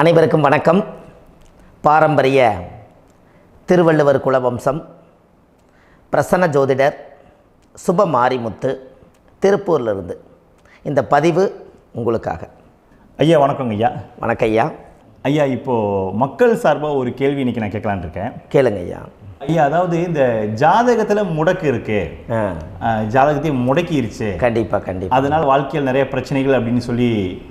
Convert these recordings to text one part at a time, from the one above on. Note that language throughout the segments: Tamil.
அனைவருக்கும் வணக்கம். பாரம்பரிய திருவள்ளுவர் குலவம்சம் பிரசன்ன ஜோதிடர் சுப மாரிமுத்து திருப்பூரிலிருந்து இந்த பதிவு உங்களுக்காக. ஐயா வணக்கங்க ஐயா. வணக்கம் ஐயா. ஐயா இப்போது மக்கள் சார்பாக ஒரு கேள்வி இன்றைக்கி நான் கேட்கலான் இருக்கேன். கேளுங்க ஐயா. ஐயா அதாவது இந்த ஜாதகத்தில் முடக்கு இருக்கு, ஜாதகத்தையும் முடக்கிருச்சு, கண்டிப்பாக அதனால் வாழ்க்கையில் நிறைய பிரச்சனைகள் அப்படின்னு சொல்லி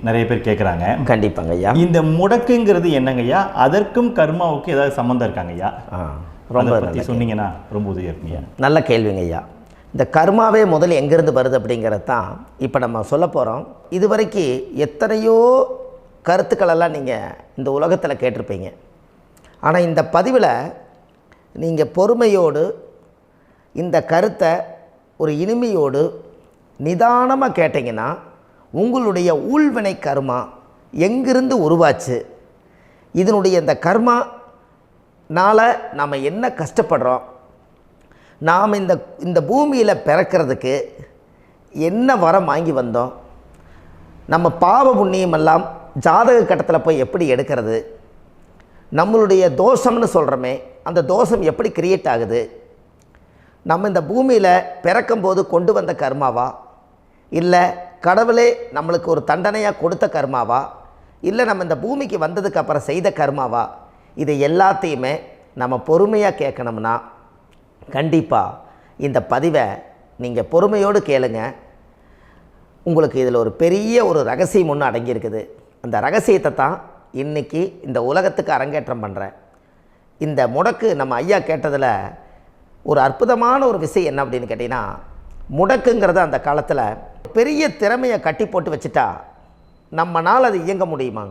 நிறைய பேர் கேட்குறாங்க. கண்டிப்பாங்க ஐயா. இந்த முடக்குங்கிறது என்னங்க ஐயா? அதற்கும் கர்மாவுக்கு ஏதாவது சம்மந்தம் இருக்காங்க ஐயா? ரொம்ப பற்றி சொன்னீங்கன்னா ரொம்ப உதவியாக இருக்குங்க. நல்ல கேள்விங்க ஐயா. இந்த கர்மாவே முதல்ல எங்கேருந்து வருது அப்படிங்கிறது தான் இப்போ நம்ம சொல்ல போகிறோம். இதுவரைக்கும் எத்தனையோ கருத்துக்களெல்லாம் நீங்கள் இந்த உலகத்தில் கேட்டிருப்பீங்க. ஆனால் இந்த பதிவில் நீங்கள் பொறுமையோடு இந்த கருத்தை ஒரு இனிமையோடு நிதானமாக கேட்டிங்கன்னா உங்களுடைய ஊழ்வினை கர்மா எங்கிருந்து உருவாச்சு, இதனுடைய இந்த கர்மானால் நாம் என்ன கஷ்டப்படுறோம், நாம் இந்த பூமியில் பிறக்கிறதுக்கு என்ன வரம் வாங்கி வந்தோம், நம்ம பாவ புண்ணியமெல்லாம் ஜாதக கட்டத்தில் போய் எப்படி எடுக்கிறது, நம்மளுடைய தோஷம்னு சொல்கிறோமே அந்த தோஷம் எப்படி கிரியேட் ஆகுது, நம்ம இந்த பூமியில் பிறக்கும்போது கொண்டு வந்த கர்மாவா, இல்லை கடவுளே நம்மளுக்கு ஒரு தண்டனையாக கொடுத்த கர்மாவா, இல்லை நம்ம இந்த பூமிக்கு வந்ததுக்கு அப்புறம் செய்த கர்மாவா, இது எல்லாத்தையுமே நம்ம பொறுமையாக கேட்கணும்னா கண்டிப்பாக இந்த பதிவை நீங்கள் பொறுமையோடு கேளுங்க. உங்களுக்கு இதில் ஒரு பெரிய ஒரு ரகசியம் ஒன்று அடங்கியிருக்குது. அந்த ரகசியத்தை தான் இன்றைக்கி இந்த உலகத்துக்கு அரங்கேற்றம் பண்ணுறேன். இந்த முடக்கு நம்ம ஐயா கேட்டதில் ஒரு அற்புதமான ஒரு விஷயம் என்ன அப்படின்னு கேட்டிங்கன்னா, முடக்குங்கிறது அந்த காலத்தில் பெரிய திறமையை கட்டி போட்டு வச்சுட்டா நம்மனால் அது இயங்க முடியுமா?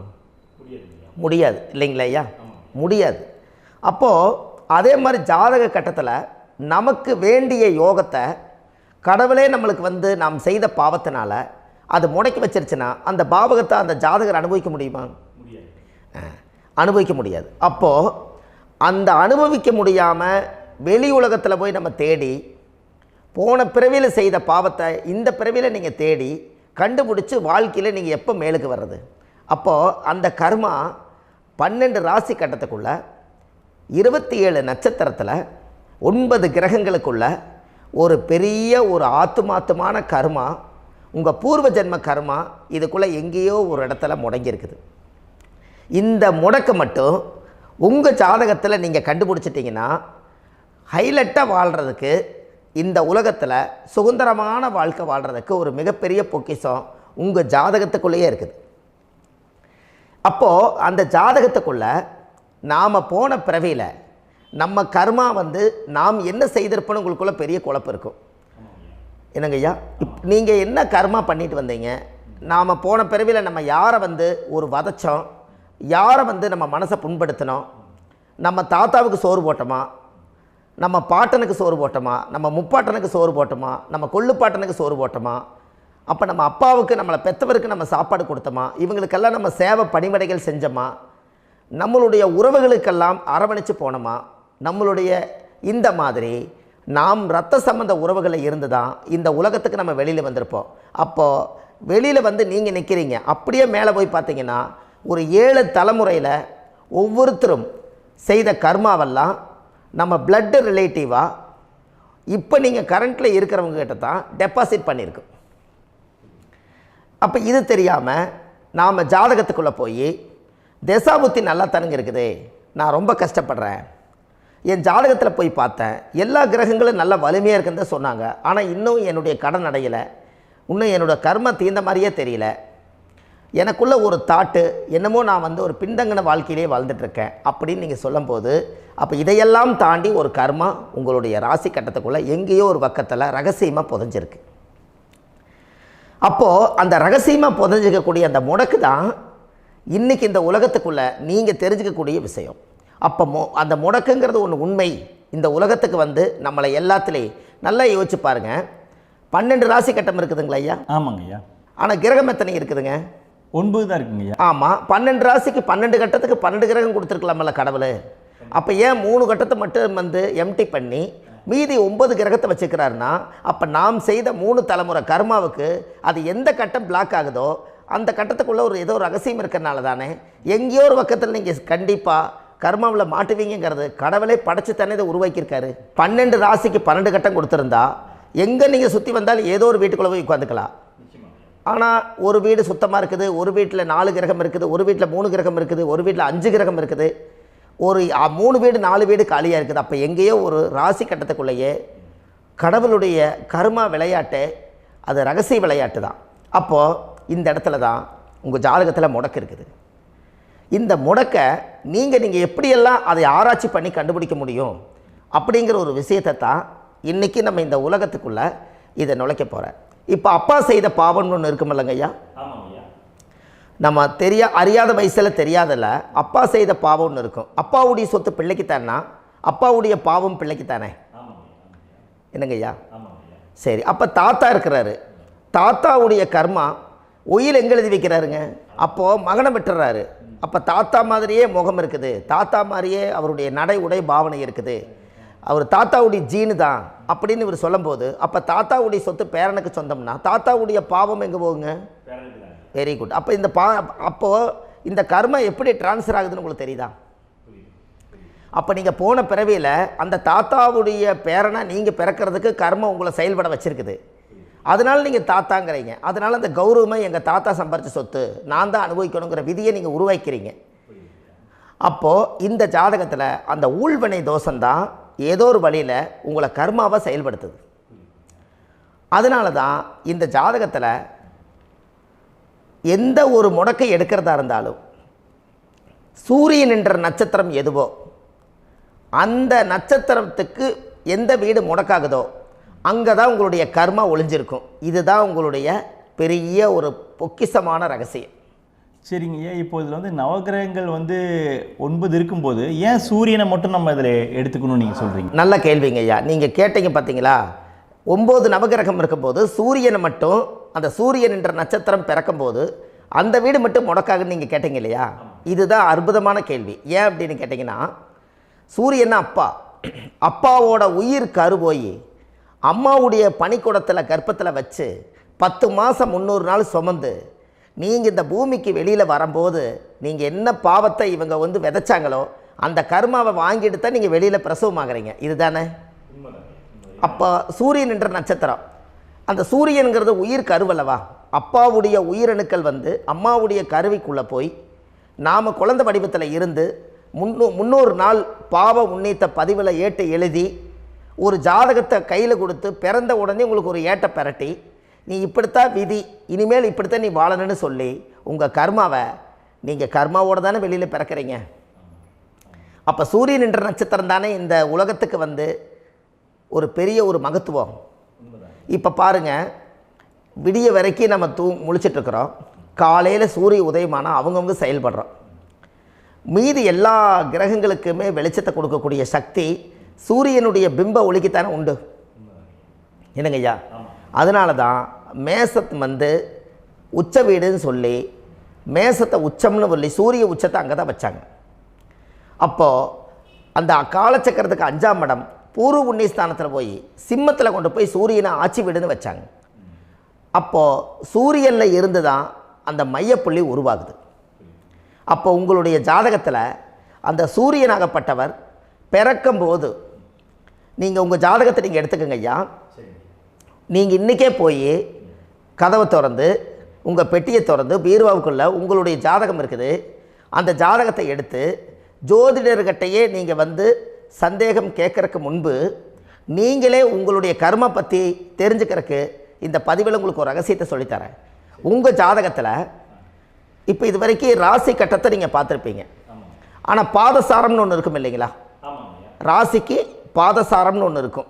முடியாது இல்லைங்களா ஐயா? முடியாது. அப்போது அதே மாதிரி ஜாதக கட்டத்தில் நமக்கு வேண்டிய யோகத்தை கடவுளே நம்மளுக்கு நாம் செய்த பாவத்தினால அது முடக்கி வச்சிருச்சுன்னா அந்த பாவகத்தை அந்த ஜாதகர் அனுபவிக்க முடியுமா? அனுபவிக்க முடியாது. அப்போது அந்த அனுபவிக்க முடியாமல் வெளி உலகத்தில் போய் நம்ம தேடி போன பிறவியில் செய்த பாவத்தை இந்த பிறவியில் நீங்கள் தேடி கண்டுபிடிச்சி வாழ்க்கையில் நீங்கள் எப்போ மேலுக்கு வர்றது? அப்போது அந்த கர்மா 12 ராசி கட்டத்துக்குள்ள 27 நட்சத்திரத்தில் 9 கிரகங்களுக்குள்ள ஒரு பெரிய ஒரு ஆத்துமாத்துமான கர்மா, உங்கள் பூர்வ ஜென்ம கர்மா இதுக்குள்ளே எங்கேயோ ஒரு இடத்துல முடங்கியிருக்குது. இந்த முடக்க மட்டும் உங்கள் ஜாதகத்தில் நீங்கள் கண்டுபிடிச்சிட்டிங்கன்னா ஹைலைட்டாக வாழ்கிறதுக்கு, இந்த உலகத்தில் சுதந்திரமான வாழ்க்கை வாழ்கிறதுக்கு ஒரு மிகப்பெரிய பொக்கிஷம் உங்கள் ஜாதகத்துக்குள்ளேயே இருக்குது. அப்போது அந்த ஜாதகத்துக்குள்ளே நாம் போன பிறவியில் நம்ம கர்மா நாம் என்ன செய்திருப்போன்னு உங்களுக்குள்ளே பெரிய குழப்பம் இருக்கும். என்னங்க ஐயா, நீங்கள் என்ன கர்மா பண்ணிட்டு வந்தீங்க, நாம் போன பிறவியில் நம்ம யாரை ஒரு வதச்சோம், யாரை நம்ம மனசை புண்படுத்தினோம், நம்ம தாத்தாவுக்கு சோறு போட்டோமா, நம்ம பாட்டனுக்கு சோறு போட்டோமா, நம்ம முப்பாட்டனுக்கு சோறு போட்டோமா, நம்ம கொள்ளுப்பாட்டனுக்கு சோறு போட்டோமா, அப்போ நம்ம அப்பாவுக்கு நம்மளை பெற்றவருக்கு நம்ம சாப்பாடு கொடுத்தோமா, இவங்களுக்கெல்லாம் நம்ம சேவை பணிமடைகள் செஞ்சோமா, நம்மளுடைய உறவுகளுக்கெல்லாம் அரவணைச்சு போனோமா, நம்மளுடைய இந்த மாதிரி நாம் இரத்த சம்பந்த உறவுகளை இருந்து தான் இந்த உலகத்துக்கு நம்ம வெளியில் வந்திருப்போம். அப்போது வெளியில் நீங்கள் நிற்கிறீங்க, அப்படியே மேலே போய் பார்த்தீங்கன்னா ஒரு 7 தலைமுறையில் ஒவ்வொருத்தரும் செய்த கர்மாவெல்லாம் நம்ம பிளட்டு ரிலேட்டிவாக இப்போ நீங்கள் கரண்ட்டில் இருக்கிறவங்க கிட்ட தான் டெபாசிட் பண்ணியிருக்கோம். அப்போ இது தெரியாமல் நாம் ஜாதகத்துக்குள்ளே போய் தசாபுத்தி நல்லா தனுங்க இருக்குது, நான் ரொம்ப கஷ்டப்படுறேன், என் ஜாதகத்தில் போய் பார்த்தேன் எல்லா கிரகங்களும் நல்ல வலிமையாக இருக்குன்னு தான் சொன்னாங்க, ஆனால் இன்னும் என்னுடைய கடன் அடையலை, இன்னும் என்னோடய கர்ம தீர்ந்த மாதிரியே தெரியல, எனக்குள்ளே ஒரு தாட்டு என்னமோ நான் ஒரு பின்தங்கின வாழ்க்கையிலே வாழ்ந்துட்டுருக்கேன் அப்படின்னு நீங்கள் சொல்லும்போது, அப்போ இதையெல்லாம் தாண்டி ஒரு கர்மா உங்களுடைய ராசி கட்டத்துக்குள்ளே எங்கேயோ ஒரு பக்கத்தில் ரகசியமாக புதைஞ்சிருக்கு. அப்போது அந்த ரகசியமாக புதைஞ்சிக்கக்கூடிய அந்த முடக்கு தான் இன்றைக்கி இந்த உலகத்துக்குள்ளே நீங்கள் தெரிஞ்சுக்கக்கூடிய விஷயம். அப்போ அந்த முடக்குங்கிறது ஒன்று உண்மை. இந்த உலகத்துக்கு நம்மளை எல்லாத்துலேயும் நல்லா யோசிச்சு பாருங்கள். 12 ராசி கட்டம் இருக்குதுங்களா ஐயா? ஆமாங்க ஐயா. ஆனால் கிரகம் எத்தனை இருக்குதுங்க? 9 தான் இருக்குங்க ஐயா. ஆமாம், 12 ராசிக்கு 12 கட்டத்துக்கு 12 கிரகம் கொடுத்துருக்கலாமல்ல கடவுள். அப்போ ஏன் 3 கட்டத்தை மட்டும் எம்டி பண்ணி மீதி 9 கிரகத்தை வச்சுக்கிறாருன்னா, அப்போ நாம் செய்த 3 தலைமுறை கர்மாவுக்கு அது எந்த கட்டம் பிளாக் ஆகுதோ அந்த கட்டத்துக்குள்ளே ஏதோ ஒரு ரகசியம் இருக்கிறனால தானே எங்கேயோ ஒரு பக்கத்தில் நீங்கள் கண்டிப்பாக கர்மாவில் மாட்டுவீங்கிறது கடவுளே படைச்சு தானே இதை உருவாக்கியிருக்காரு. 12 ராசிக்கு 12 கட்டம் கொடுத்துருந்தா எங்கே நீங்கள் சுற்றி வந்தாலும் ஏதோ ஒரு வீட்டுக்குள்ளே போய் உட்காந்துக்கலாம். ஆனால் ஒரு வீடு சுத்தமாக இருக்குது, ஒரு வீட்டில் 4 கிரகம் இருக்குது, ஒரு வீட்டில் 3 கிரகம் இருக்குது, ஒரு வீட்டில் 5 கிரகம் இருக்குது, ஒரு 3 வீடு 4 வீடு காலியாக இருக்குது. அப்போ எங்கேயோ ஒரு ராசி கட்டத்துக்குள்ளேயே கடவுளுடைய கர்மா விளையாட்டு, அது ரகசிய விளையாட்டு தான். அப்போது இந்த இடத்துல தான் உங்கள் ஜாதகத்தில் முடக்கு இருக்குது. இந்த முடக்கை நீங்கள் எப்படியெல்லாம் அதை ஆராய்ச்சி பண்ணி கண்டுபிடிக்க முடியும் அப்படிங்கிற ஒரு விஷயத்தை தான் இன்றைக்கி நம்ம இந்த உலகத்துக்குள்ளே இதை நுழைக்க போகிறேன். இப்போ அப்பா செய்த பாவம்னு ஒன்று இருக்குமில்லங்க ஐயா, நம்ம அறியாத வயசில் தெரியாதில்ல, அப்பா செய்த பாவம்னு இருக்கும். அப்பாவுடைய சொத்து பிள்ளைக்குத்தானா, அப்பாவுடைய பாவம் பிள்ளைக்குத்தானே, என்னங்க ஐயா? சரி, அப்போ தாத்தா இருக்கிறாரு, தாத்தாவுடைய கர்மா உயிர் எங்கே எழுதி வைக்கிறாருங்க? அப்போது மகனை விட்டுறாரு. அப்போ தாத்தா மாதிரியே முகம் இருக்குது, தாத்தா மாதிரியே அவருடைய நடை உடை பாவனை இருக்குது, அவர் தாத்தாவுடைய ஜீனு தான் அப்படின்னு இவர் சொல்லும்போது, அப்போ தாத்தாவுடைய சொத்து பேரனுக்கு சொந்தம்னா தாத்தாவுடைய பாவம் எங்கே போகுங்க? Very good. அப்போ அப்போது இந்த கர்மா எப்படி டிரான்ஸ்ஃபர் ஆகுதுன்னு உங்களுக்கு தெரியுதா? அப்போ நீங்கள் போன பிறவியில் அந்த தாத்தாவுடைய பேரனை நீங்கள் பிறக்கிறதுக்கு கர்மம் உங்களை செயல்பட வச்சுருக்குது. அதனால் நீங்கள் தாத்தாங்கிறீங்க. அதனால் அந்த கௌரவமாக எங்கள் தாத்தா சம்பாரித்த சொத்து நான் தான் அனுபவிக்கணுங்கிற விதியை நீங்கள் உருவாக்கிறீங்க. அப்போது இந்த ஜாதகத்தில் அந்த ஊழ்வினை தோஷந்தான் ஏதோ ஒரு வழியில் உங்களை கர்மாவை செயல்படுத்துது. அதனால தான் இந்த ஜாதகத்தில் எந்த ஒரு முடக்கை எடுக்கிறதா இருந்தாலும் சூரியன் என்ற நட்சத்திரம் எதுவோ அந்த நட்சத்திரத்துக்கு எந்த வீடு முடக்காகுதோ அங்கே தான் உங்களுடைய கர்மா ஒளிஞ்சிருக்கும். இதுதான் உங்களுடைய பெரிய ஒரு பொக்கிஷமான ரகசியம். சரிங்க ஐயா, இப்போ இதில் நவகிரகங்கள் 9 இருக்கும்போது ஏன் சூரியனை மட்டும் நம்ம இதில் எடுத்துக்கணும்னு நீங்கள் சொல்கிறீங்க? நல்ல கேள்விங்க ஐயா. நீங்கள் கேட்டீங்க பார்த்தீங்களா, 9 நவகிரகம் இருக்கும்போது சூரியனை மட்டும், அந்த சூரியன் என்ற நட்சத்திரம் பிறக்கும்போது அந்த வீடு மட்டும் முடக்காகுன்னு நீங்கள் கேட்டீங்க இல்லையா? இதுதான் அற்புதமான கேள்வி. ஏன் அப்படின்னு கேட்டிங்கன்னா, சூரியன் அப்பாவோட உயிர் கரு போய் அம்மாவுடைய பனிக்கூடத்தில் கர்ப்பத்தில் வச்சு 10 மாதம் 300 நாள் சுமந்து நீங்கள் இந்த பூமிக்கு வெளியில் வரும்போது நீங்கள் என்ன பாவத்தை இவங்க விதைச்சாங்களோ அந்த கர்மாவை வாங்கிட்டு தான் நீங்கள் வெளியில் பிரசவமாகறீங்க. இதுதானே? அப்போ சூரியன் என்ற நட்சத்திரம், அந்த சூரியனுங்கிறது உயிர் கருவல்லவா, அப்பாவுடைய உயிரணுக்கள் அம்மாவுடைய கருவிக்குள்ளே போய் நாம் குழந்தை வடிவத்தில் இருந்து 300 நாள் பாவ உன்னித்த பதிவில் ஏட்டு எழுதி ஒரு ஜாதகத்தை கையில் கொடுத்து பிறந்த உடனே உங்களுக்கு ஒரு ஏட்டை பெரட்டி நீ இப்படித்தான் விதி, இனிமேல் இப்படித்தான் நீ வாழணும்னு சொல்லி உங்கள் கர்மாவை நீங்கள் கர்மாவோடு தானே வெளியில் பிறக்கிறீங்க. அப்போ சூரியன் என்ற நட்சத்திரம் தானே இந்த உலகத்துக்கு ஒரு பெரிய ஒரு மகத்துவம். இப்போ பாருங்கள், விடிய வரைக்கும் நம்ம முழிச்சிட்ருக்குறோம், காலையில் சூரிய உதயமானால் அவங்கவுங்க செயல்படுறோம். மீதி எல்லா கிரகங்களுக்குமே வெளிச்சத்தை கொடுக்கக்கூடிய சக்தி சூரியனுடைய பிம்ப ஒளிக்குத்தானே உண்டு, என்னங்க ஐயா? அதனால தான் மேசத்து உச்ச வீடுன்னு சொல்லி மேசத்தை உச்சம்னு சொல்லி சூரிய உச்சத்தை அங்கே தான் வச்சாங்க. அப்போது அந்த காலச்சக்கரத்துக்கு 5ஆம் இடம் பூர்வ புண்ணியஸ்தானத்தில் போய் சிம்மத்தில் கொண்டு போய் சூரியனை ஆட்சி வீடுன்னு வச்சாங்க. அப்போது சூரியனில் இருந்து தான் அந்த மையப்புள்ளி உருவாகுது. அப்போ உங்களுடைய ஜாதகத்தில் அந்த சூரியனாகப்பட்டவர் பிறக்கும்போது நீங்கள் உங்கள் ஜாதகத்தை நீங்கள் எடுத்துக்கங்க ஐயா. நீங்கள் இன்றைக்கே போய் கதவை திறந்து உங்கள் பெட்டியை திறந்து பீர்வாவுக்குள்ளே உங்களுடைய ஜாதகம் இருக்குது, அந்த ஜாதகத்தை எடுத்து ஜோதிடர்கிட்டையே நீங்கள் சந்தேகம் கேட்குறக்கு முன்பு நீங்களே உங்களுடைய கர்ம பற்றி தெரிஞ்சுக்கிறதுக்கு இந்த பதிவில் உங்களுக்கு ஒரு ரகசியத்தை சொல்லித்தரேன். உங்கள் ஜாதகத்தில் இப்போ இது வரைக்கும் ராசி கட்டத்தை நீங்கள் பார்த்துருப்பீங்க, ஆனால் பாதசாரம்னு ஒன்று இருக்கும் இல்லைங்களா? ராசிக்கு பாதசாரம்னு ஒன்று இருக்கும்.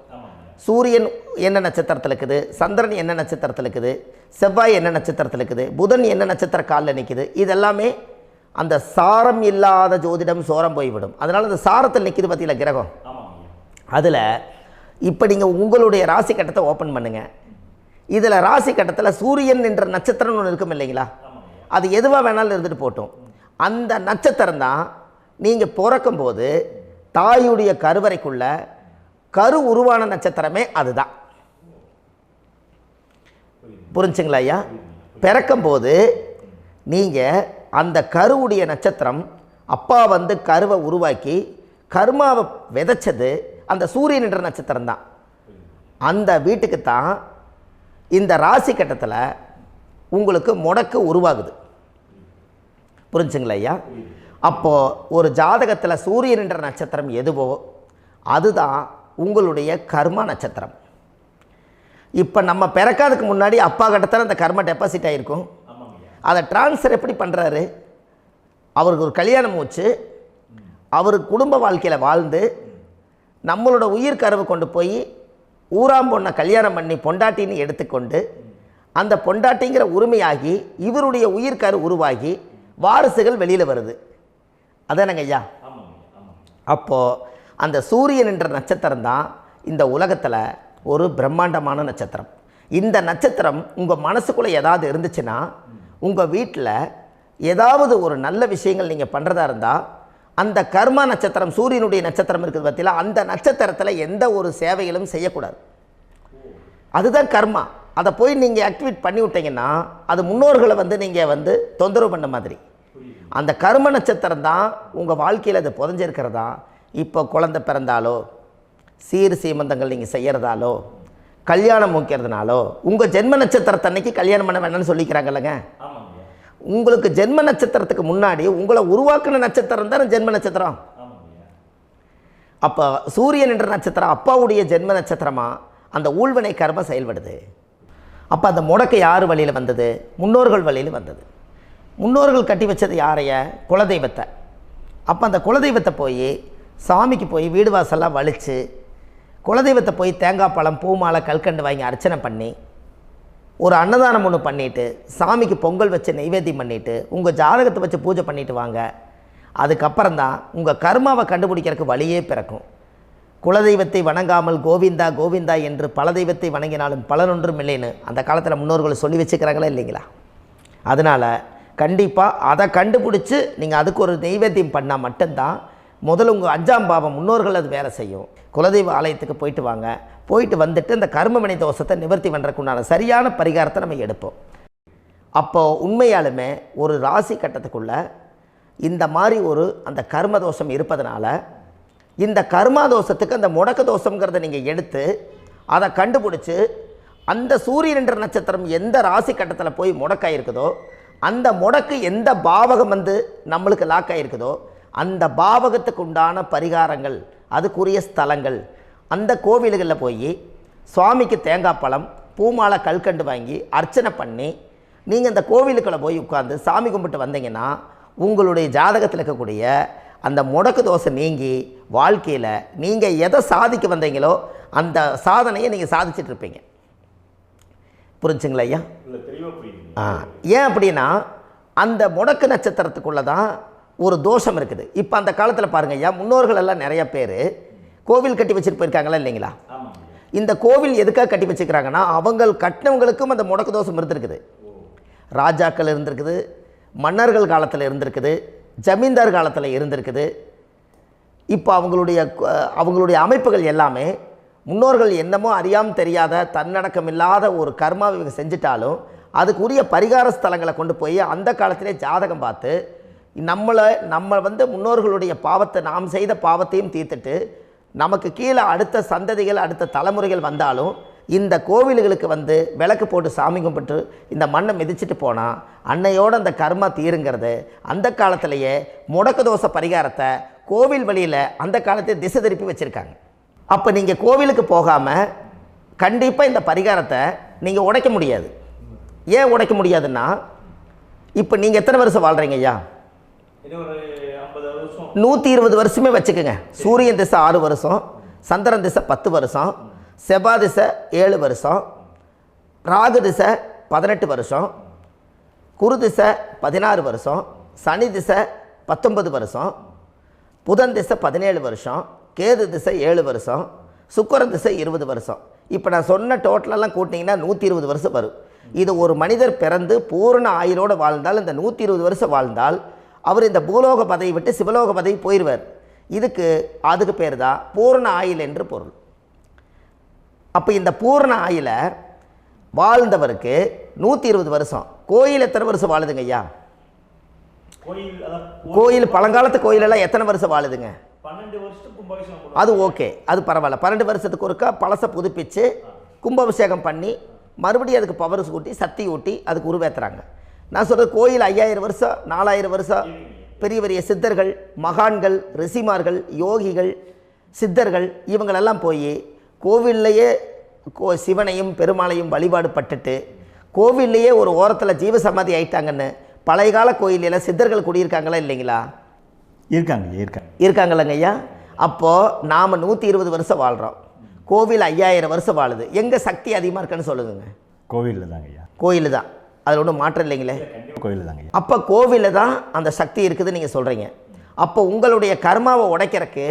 சூரியன் என்ன நட்சத்திரத்தில் இருக்குது, சந்திரன் என்ன நட்சத்திரத்தில் இருக்குது, செவ்வாய் என்ன நட்சத்திரத்தில் இருக்குது, புதன் என்ன நட்சத்திர காலில் நிற்குது, இதெல்லாமே அந்த சாரம் இல்லாத ஜோதிடம் சோரம் போய்விடும். அதனால் அந்த சாரத்தில் நிற்கிது பார்த்தீங்களா கிரகம், அதில் இப்போ நீங்கள் உங்களுடைய ராசி கட்டத்தை ஓப்பன் பண்ணுங்கள். இதில் ராசி கட்டத்தில் சூரியன் என்ற நட்சத்திரம்னு ஒன்று இருக்கும் இல்லைங்களா? அது எதுவாக வேணாலும் இருந்துட்டு போட்டோம். அந்த நட்சத்திரம் தான் நீங்கள் பிறக்கும்போது தாயுடைய கருவறைக்குள்ள கரு உருவான நட்சத்திரமே அதுதான். புரிஞ்சுங்களா ஐயா? பிறக்கும்போது நீங்கள் அந்த கருவுடைய நட்சத்திரம் அப்பா வந்து கருவை உருவாக்கி கர்மாவை விதைச்சது அந்த சூரியன் என்ற நட்சத்திரம் தான். அந்த வீட்டுக்கு தான் இந்த ராசி கட்டத்தில் உங்களுக்கு முடக்கு உருவாகுது. புரிஞ்சுங்களா ஐயா? அப்போது ஒரு ஜாதகத்தில் சூரியன் என்ற நட்சத்திரம் எதுவோ அதுதான் உங்களுடைய கர்மா நட்சத்திரம். இப்போ நம்ம பிறக்காதுக்கு முன்னாடி அப்பா கட்டத்தில் அந்த கர்மா டெபாசிட் ஆகிருக்கும். அதை ட்ரான்ஸ்ஃபர் எப்படி பண்ணுறாரு? அவருக்கு ஒரு கல்யாணம் வச்சு அவர் குடும்ப வாழ்க்கையில் வாழ்ந்து நம்மளோட உயிர் கருவை கொண்டு போய் ஊராம் பொண்ணை கல்யாணம் பண்ணி பொண்டாட்டின்னு எடுத்துக்கொண்டு அந்த பொண்டாட்டிங்கிற உரிமையாகி இவருடைய உயிர் கரு உருவாகி வாரிசுகள் வெளியில் வருது. அதானங்க ஐயா? அப்போது அந்த சூரியன் என்ற நட்சத்திரம் தான் இந்த உலகத்தில் ஒரு பிரம்மாண்டமான நட்சத்திரம். இந்த நட்சத்திரம் உங்கள் மனசுக்குள்ளே ஏதாவது இருந்துச்சுன்னா உங்கள் வீட்டில் ஏதாவது ஒரு நல்ல விஷயங்கள் நீங்கள் பண்ணுறதா இருந்தால் அந்த கர்மா நட்சத்திரம் சூரியனுடைய நட்சத்திரம் இருக்குது பார்த்தீங்களா, அந்த நட்சத்திரத்தில் எந்த ஒரு சேவைகளும் செய்யக்கூடாது. அதுதான் கர்மா. அதை போய் நீங்கள் ஆக்டிவேட் பண்ணி விட்டீங்கன்னா அது முன்னோர்களை வந்து நீங்கள் வந்து தொந்தரவு பண்ண மாதிரி. அந்த கர்ம நட்சத்திரம் தான் உங்கள் வாழ்க்கையில் அது புதஞ்சிருக்கிறதா. இப்போ குழந்தை பிறந்தாலோ சீர் சீமந்தங்கள் நீங்கள் செய்கிறதாலோ கல்யாணம் முக்கிறதுனாலோ உங்கள் ஜென்ம நட்சத்திரத்தன்னைக்கு கல்யாணம் பண்ண வேண்டாம்னு சொல்லிக்கிறாங்கல்லங்க. உங்களுக்கு ஜென்ம நட்சத்திரத்துக்கு முன்னாடி உங்களை உருவாக்குன நட்சத்திரம் தான் ஜென்ம நட்சத்திரம். அப்போ சூரியன் என்ற நட்சத்திரம் அப்பாவுடைய ஜென்ம நட்சத்திரமாக அந்த ஊழ்வினை கர்மம் செயல்படுது. அப்போ அந்த முடக்கு யார் வழியில் வந்தது? முன்னோர்கள் வழியில் வந்தது. முன்னோர்கள் கட்டி வச்சது யாரைய? குலதெய்வத்தை. அப்போ அந்த குலதெய்வத்தை போய் சாமிக்கு போய் வீடு வாசல்லாம் வலித்து குலதெய்வத்தை போய் தேங்காய் பழம் பூ மாலை கல்கண்டு வாங்கி அர்ச்சனை பண்ணி ஒரு அன்னதானம் ஒன்று பண்ணிவிட்டு சாமிக்கு பொங்கல் வச்சு நைவேத்தியம் பண்ணிவிட்டு உங்கள் ஜாதகத்தை வச்சு பூஜை பண்ணிவிட்டு வாங்க. அதுக்கப்புறம் தான் உங்கள் கர்மாவை கண்டுபிடிக்கிறதுக்கு வழியே பிறக்கும். குலதெய்வத்தை வணங்காமல் கோவிந்தா கோவிந்தா என்று பல தெய்வத்தை வணங்கினாலும் பலனொன்றும் இல்லைன்னு அந்த காலத்தில் முன்னோர்கள் சொல்லி வச்சுக்கிறாங்களா இல்லைங்களா? அதனால் கண்டிப்பாக அதை கண்டுபிடிச்சி நீங்கள் அதுக்கு ஒரு நைவேத்தியம் பண்ணால் மட்டும்தான் முதல்ல உங்கள் 5ஆம் பாவம் முன்னோர்கள் அது வேலை செய்யும். குலதெய்வ ஆலயத்துக்கு போயிட்டு வாங்க. போயிட்டு வந்துட்டு இந்த கர்மவினை தோஷத்தை நிவர்த்தி பண்ணுறதுக்குண்டான சரியான பரிகாரத்தை நம்ம எடுப்போம். அப்போது உண்மையாலுமே ஒரு ராசி கட்டத்துக்குள்ளே இந்த மாதிரி ஒரு அந்த கர்ம தோஷம் இருப்பதனால இந்த கர்மா தோஷத்துக்கு அந்த முடக்க தோஷங்கிறத நீங்கள் எடுத்து அதை கண்டுபிடிச்சி அந்த சூரியன் என்ற நட்சத்திரம் எந்த ராசி கட்டத்தில் போய் முடக்காயிருக்குதோ அந்த முடக்கு எந்த பாவகம் வந்து நம்மளுக்கு லாக் ஆகிருக்குதோ அந்த பாவகத்துக்கு உண்டான பரிகாரங்கள் அதுக்குரிய ஸ்தலங்கள் அந்த கோவில்களில் போய் சுவாமிக்கு தேங்காய் பழம் பூமாலை கல்கண்டு வாங்கி அர்ச்சனை பண்ணி நீங்கள் அந்த கோவிலுக்குள்ளே போய் உட்காந்து சாமி கும்பிட்டு வந்தீங்கன்னா உங்களுடைய ஜாதகத்தில் இருக்கக்கூடிய அந்த முடக்கு தோசை நீங்கி வாழ்க்கையில் நீங்கள் எதை சாதிக்க வந்தீங்களோ அந்த சாதனையை நீங்கள் சாதிச்சிட்ருப்பீங்க. புரிஞ்சுங்களா ஐயா? ஏன் அப்படின்னா அந்த முடக்கு நட்சத்திரத்துக்குள்ளே தான் ஒரு தோஷம் இருக்குது. இப்போ அந்த காலத்தில் பாருங்கள் ஐயா, முன்னோர்கள் எல்லாம் நிறைய பேர் கோவில் கட்டி வச்சுட்டு போயிருக்காங்களா இல்லைங்களா? இந்த கோவில் எதுக்காக கட்டி வச்சுக்கிறாங்கன்னா அவங்க கட்டினவங்களுக்கும் அந்த முடக்கு தோஷம் இருந்திருக்குது. ராஜாக்கள் இருந்திருக்குது, மன்னர்கள் காலத்தில் இருந்திருக்குது, ஜமீன்தார் காலத்தில் இருந்திருக்குது. இப்போ அவங்களுடைய அமைப்புகள் எல்லாமே முன்னோர்கள் என்னமோ அறியாமல் தெரியாத தன்னடக்கம் இல்லாத ஒரு கர்மாவை இவங்க செஞ்சிட்டாலும் அதுக்குரிய பரிகார ஸ்தலங்களை கொண்டு போய் அந்த காலத்திலே ஜாதகம் பார்த்து நம்ம வந்து முன்னோர்களுடைய பாவத்தை நாம் செய்த பாவத்தையும் தீர்த்துட்டு நமக்கு கீழே அடுத்த சந்ததிகள் அடுத்த தலைமுறைகள் வந்தாலும் இந்த கோவில்களுக்கு வந்து விளக்கு போட்டு சாமி கும்பிட்டு இந்த மண்ணை மிதிச்சுட்டு போனால் அன்னையோடு அந்த கர்மா தீருங்கிறது அந்த காலத்திலேயே முடக்க தோஷ பரிகாரத்தை கோவில் வழியில் அந்த காலத்தை திசை திருப்பி வச்சுருக்காங்க. அப்போ நீங்கள் கோவிலுக்கு போகாமல் கண்டிப்பாக இந்த பரிகாரத்தை நீங்கள் உடைக்க முடியாது. ஏன் உடைக்க முடியாதுன்னா இப்போ நீங்கள் எத்தனை வருஷம் வாழ்கிறீங்க ஐயா? 120 வருஷமே வச்சுக்கோங்க. சூரியன் திசை 6 வருஷம், சந்திரன் திசை 10 வருஷம், செவ்வாய் திசை 7 வருஷம், ராகு திசை 18 வருஷம், குரு திசை 16 வருஷம், சனி திசை 19 வருஷம், புதன் திசை 17 வருஷம், கேது திசை 7 வருஷம், சுக்கிரன் திசை 20 வருஷம். இப்போ நான் சொன்ன டோட்டலெல்லாம் கூட்டிங்கன்னா 120 வருஷம் வரும். இது ஒரு மனிதர் பிறந்து பூரண ஆயுளோடு வாழ்ந்தால் இந்த 120 வருஷம் வாழ்ந்தால் அவர் இந்த பூலோக பதவி விட்டு சிவலோக பதவி போயிடுவார். அதுக்கு பேர் தான் பூரண ஆயுள் என்று பொருள். அப்போ இந்த பூரண ஆயுளை வாழ்ந்தவருக்கு 120 வருஷம். கோயில் எத்தனை வருஷம் வாழுதுங்க ஐயா? கோயில் பழங்காலத்து கோயிலெல்லாம் எத்தனை வருஷம் வாழுதுங்க? 12 வருஷத்துக்கு கும்பாபிஷேகம். அது ஓகே, அது பரவாயில்ல. 12 வருஷத்துக்கு ஒருக்கா பழசை புதுப்பிச்சு கும்பாபிஷேகம் பண்ணி மறுபடியும் அதுக்கு பவர் ஊட்டி சக்தி ஊட்டி அதுக்கு உருவேற்றுறாங்க. நான் சொல்கிறது கோயில் 5000 வருஷம் 4000 வருஷம் பெரிய பெரிய சித்தர்கள், மகான்கள், ரிஷிமார்கள், யோகிகள், சித்தர்கள் இவங்களெல்லாம் போய் கோவில்லையே சிவனையும் பெருமாளையும் வழிபாடு பட்டுட்டு கோவில்லையே ஒரு ஓரத்தில் ஜீவசமாதி ஆயிட்டாங்கன்னு பழைய கால கோயிலில் சித்தர்கள் குடியிருக்காங்களா இல்லைங்களா? இருக்காங்கல்லங்க ஐயா. அப்போது நாம் 120 வருஷம் வாழ்கிறோம், கோவில் 5000 வருஷம் வாழுது. எங்கே சக்தி அதிகமாக இருக்குன்னு சொல்லுங்க? கோவிலில் தாங்க ஐயா. கோயில் தான், அதில் ஒன்றும் மாற்றம் இல்லைங்களே. கோயில் தாங்க. அப்போ கோவிலில் தான் அந்த சக்தி இருக்குதுன்னு நீங்கள் சொல்கிறீங்க. அப்போ உங்களுடைய கர்மாவை உடைக்கிறதுக்கு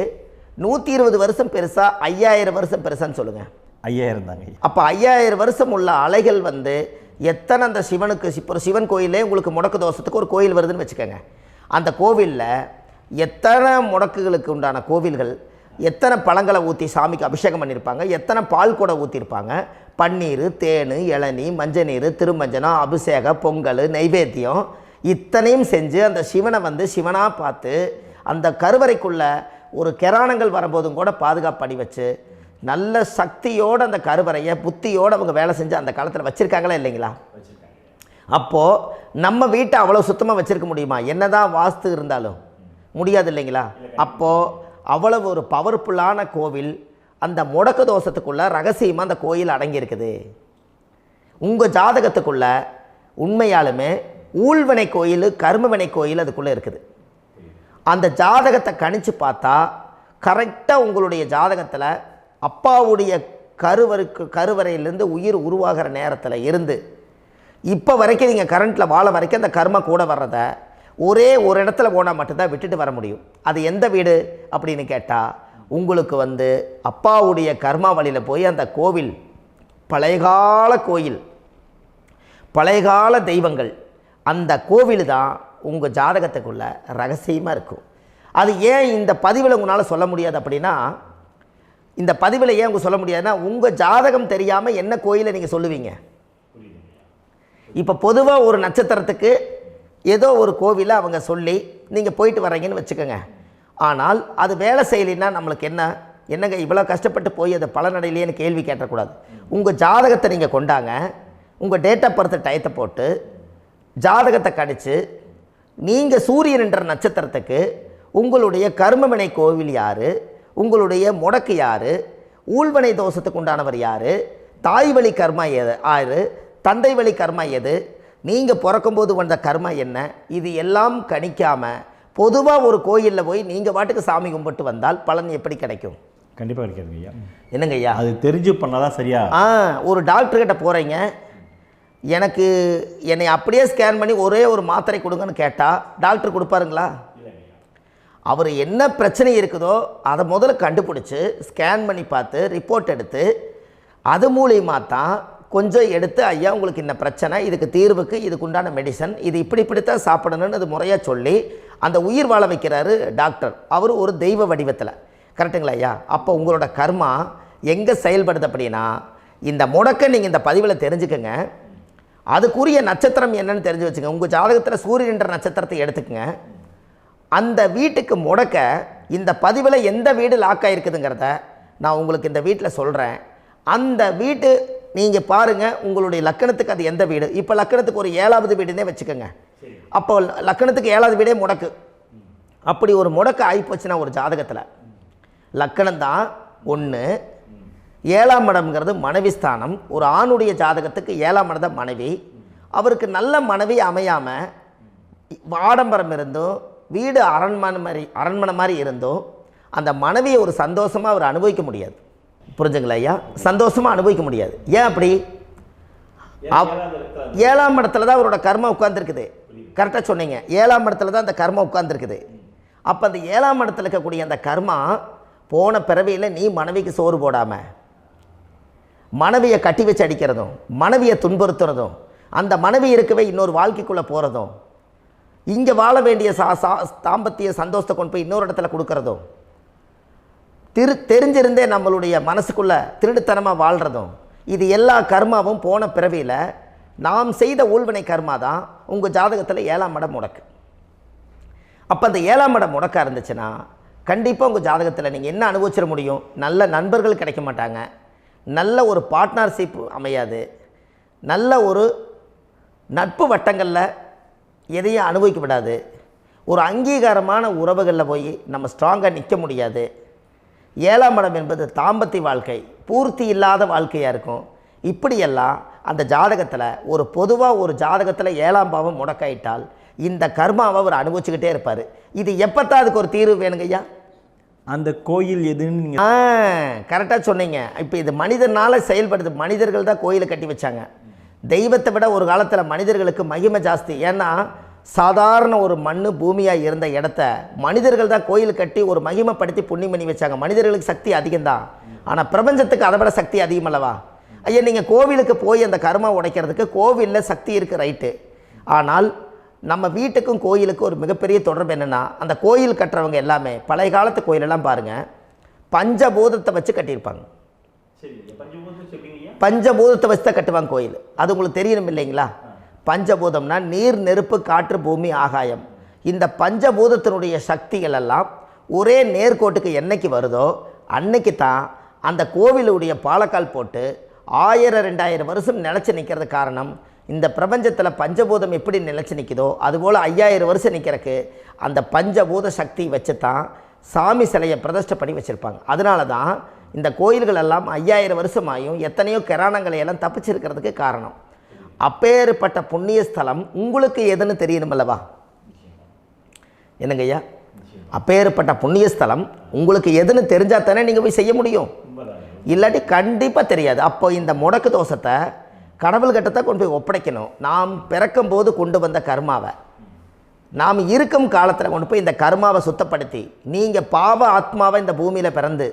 120 வருஷம் பெருசா 5000 வருஷம் பெருசான்னு சொல்லுங்கள்? 5000 தாங்க. அப்போ 5000 வருஷம் உள்ள அலைகள் எத்தனை அந்த சிவனுக்கு இப்போ சிவன் கோயிலே உங்களுக்கு முடக்கு தோஷத்துக்கு ஒரு கோயில் வருதுன்னு வச்சுக்கோங்க. அந்த கோவிலில் எத்தனை முடக்குகளுக்கு உண்டான கோவில்கள், எத்தனை பழங்களை ஊற்றி சாமிக்கு அபிஷேகம் பண்ணியிருப்பாங்க, எத்தனை பால் கூட ஊற்றிருப்பாங்க, பன்னீர், தேன், இளநீ, மஞ்சள் நீர், திருமஞ்சனம், அபிஷேகம், பொங்கல், நைவேத்தியம் இத்தனையும் செஞ்சு அந்த சிவனை சிவனாக பார்த்து அந்த கருவறைக்குள்ள ஒரு கிராணங்கள் வரும்போதும் கூட பாதுகாப்பு பண்ணி வச்சு நல்ல சக்தியோடு அந்த கருவறையை புத்தியோடு அவங்க வேலை செஞ்சு அந்த காலத்தில் வச்சுருக்காங்களா இல்லைங்களா? அப்போது நம்ம வீட்டை அவ்வளோ சுத்தமாக வச்சுருக்க முடியுமா? என்னதான் வாஸ்து இருந்தாலும் முடியாது இல்லைங்களா? அப்போது அவ்வளவு ஒரு பவர்ஃபுல்லான கோவில் அந்த முடக்கு தோஷத்துக்குள்ளே ரகசியமாக அந்த கோயில் அடங்கியிருக்குது. உங்கள் ஜாதகத்துக்குள்ளே உண்மையாலுமே ஊழ்வினை கோயில், கர்மவினை கோயில் அதுக்குள்ளே இருக்குது. அந்த ஜாதகத்தை கணிச்சு பார்த்தா கரெக்டாக உங்களுடைய ஜாதகத்தில் அப்பாவுடைய கருவறையிலேருந்து உயிர் உருவாகிற நேரத்தில் இருந்து இப்போ வரைக்கும் நீங்கள் கரண்ட்டில் வாழ வரைக்கும் அந்த கர்ம கூட வர்றதை ஒரே ஒரு இடத்துல போனால் மட்டும்தான் விட்டுட்டு வர முடியும். அது எந்த வீடு அப்படின்னு கேட்டால் உங்களுக்கு அப்பாவுடைய கர்மா வழியில் போய் அந்த கோவில் பழையகால கோயில், பழையகால தெய்வங்கள், அந்த கோவில் தான் உங்கள் ஜாதகத்துக்குள்ள ரகசியமாக இருக்கும். அது ஏன் இந்த பதிவில் உங்களால் சொல்ல முடியாது அப்படின்னா, இந்த பதிவில் ஏன் உங்க சொல்ல முடியாதுன்னா உங்கள் ஜாதகம் தெரியாமல் என்ன கோயிலை நீங்கள் சொல்லுவீங்க? இப்போ பொதுவாக ஒரு நட்சத்திரத்துக்கு ஏதோ ஒரு கோவிலை அவங்க சொல்லி நீங்கள் போயிட்டு வர்றீங்கன்னு வச்சுக்கோங்க. ஆனால் அது வேலை செய்யலைன்னா நம்மளுக்கு என்னங்க இவ்வளோ கஷ்டப்பட்டு போய் அதை பலனடையிலேன்னு கேள்வி கேட்டக்கூடாது. உங்கள் ஜாதகத்தை நீங்கள் கொண்டாங்க, உங்கள் டேட் ஆஃப் பர்த் டயத்தை போட்டு ஜாதகத்தை கணிச்சு நீங்கள் சூரியன் என்ற நட்சத்திரத்துக்கு உங்களுடைய கர்மவினை கோவில் யார், உங்களுடைய முடக்கு யார், ஊழ்வனை தோஷத்துக்கு உண்டானவர் யார், தாய் வழி கர்மா யார், தந்தை வழி கர்மா எது, நீங்கள் பிறக்கும்போது வந்த கர்மா என்ன, இது எல்லாம் கணிக்காமல் பொதுவாக ஒரு கோயிலில் போய் நீங்கள் பாட்டுக்கு சாமி கும்பிட்டு வந்தால் பலன் எப்படி கிடைக்கும்? கண்டிப்பாக கிடைக்காதுங்க ஐயா. என்னங்க ஐயா? அது தெரிஞ்சு பண்ணாதான் சரியா? ஒரு டாக்டர்கிட்ட போகிறீங்க, என்னை அப்படியே ஸ்கேன் பண்ணி ஒரே ஒரு மாத்திரை கொடுங்கன்னு கேட்டால் டாக்டர் கொடுப்பாருங்களா? அவர் என்ன பிரச்சனை இருக்குதோ அதை முதல்ல கண்டுபிடிச்சி ஸ்கேன் பண்ணி பார்த்து ரிப்போர்ட் எடுத்து அது மூலியமாக தான் கொஞ்சம் எடுத்து ஐயா உங்களுக்கு இந்த பிரச்சனை, இதுக்கு தீர்வுக்கு இதுக்குண்டான மெடிசன், இது இப்படித்தான் சாப்பிடணும்னு அது முறையாக சொல்லி அந்த உயிர் வாழ வைக்கிறாரு டாக்டர். அவர் ஒரு தெய்வ வடிவத்தில். கரெக்டுங்களா ஐயா? அப்போ உங்களோட கர்மா எங்கே செயல்படுது அப்படின்னா, இந்த முடக்க நீங்கள் இந்த பதிவில் தெரிஞ்சுக்கங்க. அதுக்குரிய நட்சத்திரம் என்னன்னு தெரிஞ்சு வச்சுங்க. உங்கள் ஜாதகத்தில் சூரியன் என்ற நட்சத்திரத்தை எடுத்துக்கங்க. அந்த வீட்டுக்கு முடக்க இந்த பதிவில் எந்த வீடு லாக் ஆகிருக்குதுங்கிறத நான் உங்களுக்கு இந்த வீட்டில் சொல்கிறேன். அந்த வீட்டு நீங்கள் பாருங்கள், உங்களுடைய லக்கணத்துக்கு அது எந்த வீடு. இப்போ லக்கணத்துக்கு ஒரு 7வது வீடுன்னே வச்சுக்கோங்க. அப்போ லக்கணத்துக்கு 7வது வீடே முடக்கு. அப்படி ஒரு முடக்கு ஆகிப்போச்சுன்னா ஒரு ஜாதகத்தில் லக்கணம் தான் 1, 7ஆம் இடம்ங்கிறது மனைவி ஸ்தானம். ஒரு ஆணுடைய ஜாதகத்துக்கு 7ஆம் இடம் தான் மனைவி. அவருக்கு நல்ல மனைவி அமையாமல் ஆடம்பரம் இருந்தும் வீடு அரண்மனை மாதிரி இருந்தும் அந்த மனைவியை ஒரு சந்தோஷமாக அவர் அனுபவிக்க முடியாது. புரிஞ்சுங்களா ஐயா? சந்தோஷமாக அனுபவிக்க முடியாது. ஏன் அப்படி? 7ஆம் இடத்துல தான் அவரோட கர்மா உட்கார்ந்துருக்குது. கரெக்டாக சொன்னீங்க. 7ஆம் இடத்துல தான் அந்த கர்மா உட்கார்ந்துருக்குது. அப்போ அந்த 7ஆம் இடத்துல இருக்கக்கூடிய அந்த கர்மா போன பிறவியில் நீ மனைவிக்கு சோறு போடாமல் மனைவியை கட்டி வச்சு அடிக்கிறதும், மனைவியை துன்புறுத்துறதும், அந்த மனைவி இருக்கவே இன்னொரு வாழ்க்கைக்குள்ளே போகிறதும், இங்கே வாழ வேண்டிய தாம்பத்திய சந்தோஷத்தை கொண்டு போய் இன்னொரு இடத்துல கொடுக்கறதும், தெரிஞ்சிருந்தே நம்மளுடைய மனசுக்குள்ளே திருடுத்தனமாக வாழ்கிறதும், இது எல்லா கர்மாவும் போன பிறவியில் நாம் செய்த ஊழ்வினை கர்மா தான் உங்கள் ஜாதகத்தில் 7ஆம் இடம் முடக்கு. அப்போ அந்த 7ஆம் இடம் முடக்கா இருந்துச்சுன்னா கண்டிப்பாக உங்கள் ஜாதகத்தில் நீங்கள் என்ன அனுபவிச்சிட முடியும்? நல்ல நண்பர்கள் கிடைக்க மாட்டாங்க, நல்ல ஒரு பார்ட்னர்ஷிப் அமையாது, நல்ல ஒரு நட்பு வட்டங்களில் எதையும் அனுபவிக்க விடாது, ஒரு அங்கீகாரமான உறவுகளில் போய் நம்ம ஸ்ட்ராங்காக நிற்க முடியாது. 7ஆம் இடம் என்பது தாம்பத்திய வாழ்க்கை, பூர்த்தி இல்லாத வாழ்க்கையாக இருக்கும். இப்படியெல்லாம் அந்த ஜாதகத்தில் ஒரு பொதுவாக ஒரு ஜாதகத்தில் 7ஆம் பாவம் முடக்காயிட்டால் இந்த கர்மாவை அவர் அனுபவிச்சுக்கிட்டே இருப்பார். இது எப்போத்தான் அதுக்கு ஒரு தீர்வு வேணுங்கய்யா? அந்த கோயில் எதுன்னு நீங்கள் கரெக்டாக சொன்னீங்க. இப்போ இது மனிதனால் செயல்படுது. மனிதர்கள் தான் கோயிலை கட்டி வச்சாங்க. தெய்வத்தை விட ஒரு காலத்தில் மனிதர்களுக்கு மகிமை ஜாஸ்தி. ஏன்னா சாதாரண ஒரு மண் பூமியாக இருந்த இடத்த மனிதர்கள் தான் கோயில் கட்டி ஒரு மகிமைப்படுத்தி புண்ணியம் பண்ணி வச்சாங்க. மனிதர்களுக்கு சக்தி அதிகம்தான், ஆனால் பிரபஞ்சத்துக்கு அதை விட சக்தி அதிகம் அல்லவா? ஐயா, நீங்கள் கோவிலுக்கு போய் அந்த கர்மா உடைக்கிறதுக்கு கோவிலில் சக்தி இருக்குது, ரைட்டு. ஆனால் நம்ம வீட்டுக்கும் கோயிலுக்கும் ஒரு மிகப்பெரிய தொடர்பு என்னென்னா, அந்த கோயில் கட்டுறவங்க எல்லாமே பழைய காலத்து கோயிலெல்லாம் பாருங்கள், பஞ்சபூதத்தை வச்சு கட்டியிருப்பாங்க. பஞ்சபூதத்தை வச்சு தான் கட்டுவாங்க கோயில். அது உங்களுக்கு தெரியணும் இல்லைங்களா? பஞ்சபூதம்னா நீர், நெருப்பு, காற்று, பூமி, ஆகாயம். இந்த பஞ்சபூதத்தினுடைய சக்திகள் எல்லாம் ஒரே நேர்கோட்டுக்கு என்னைக்கு வருதோ அன்னைக்கு தான் அந்த கோவிலுடைய பாலக்கால் போட்டு 1000-2000 வருஷம் நிலச்சி நிற்கிறது. காரணம், இந்த பிரபஞ்சத்தில் பஞ்சபூதம் எப்படி நிலச்சி நிற்குதோ அதுபோல் 5000 வருஷம் நிற்கிறதுக்கு அந்த பஞ்சபூத சக்தி வச்சு தான் சாமி சிலையை பிரதிஷ்டை பண்ணி வச்சுருப்பாங்க. அதனால தான் இந்த கோயில்கள் எல்லாம் 5000 வருஷமாயும் எத்தனையோ கிராணங்களை எல்லாம் தப்பிச்சிருக்கிறதுக்கு காரணம். அப்பேற்பட்ட புண்ணிய ஸ்தலம் உங்களுக்கு எதுன்னு தெரியணும் அல்லவா? என்னங்கய்யா? அப்பேற்பட்ட புண்ணிய ஸ்தலம் உங்களுக்கு எதுன்னு தெரிஞ்சால் தானே நீங்கள் போய் செய்ய முடியும், இல்லாட்டி கண்டிப்பாக தெரியாது. அப்போ இந்த முடக்கு தோஷத்தை கடவுள்கிட்ட கொண்டு போய் ஒப்படைக்கணும். நாம் பிறக்கும் போது கொண்டு வந்த கர்மாவை நாம் இருக்கும் காலத்தில் கொண்டு போய் இந்த கர்மாவை சுத்தப்படுத்தி, நீங்கள் பாவ ஆத்மாவை இந்த பூமியில் பிறந்து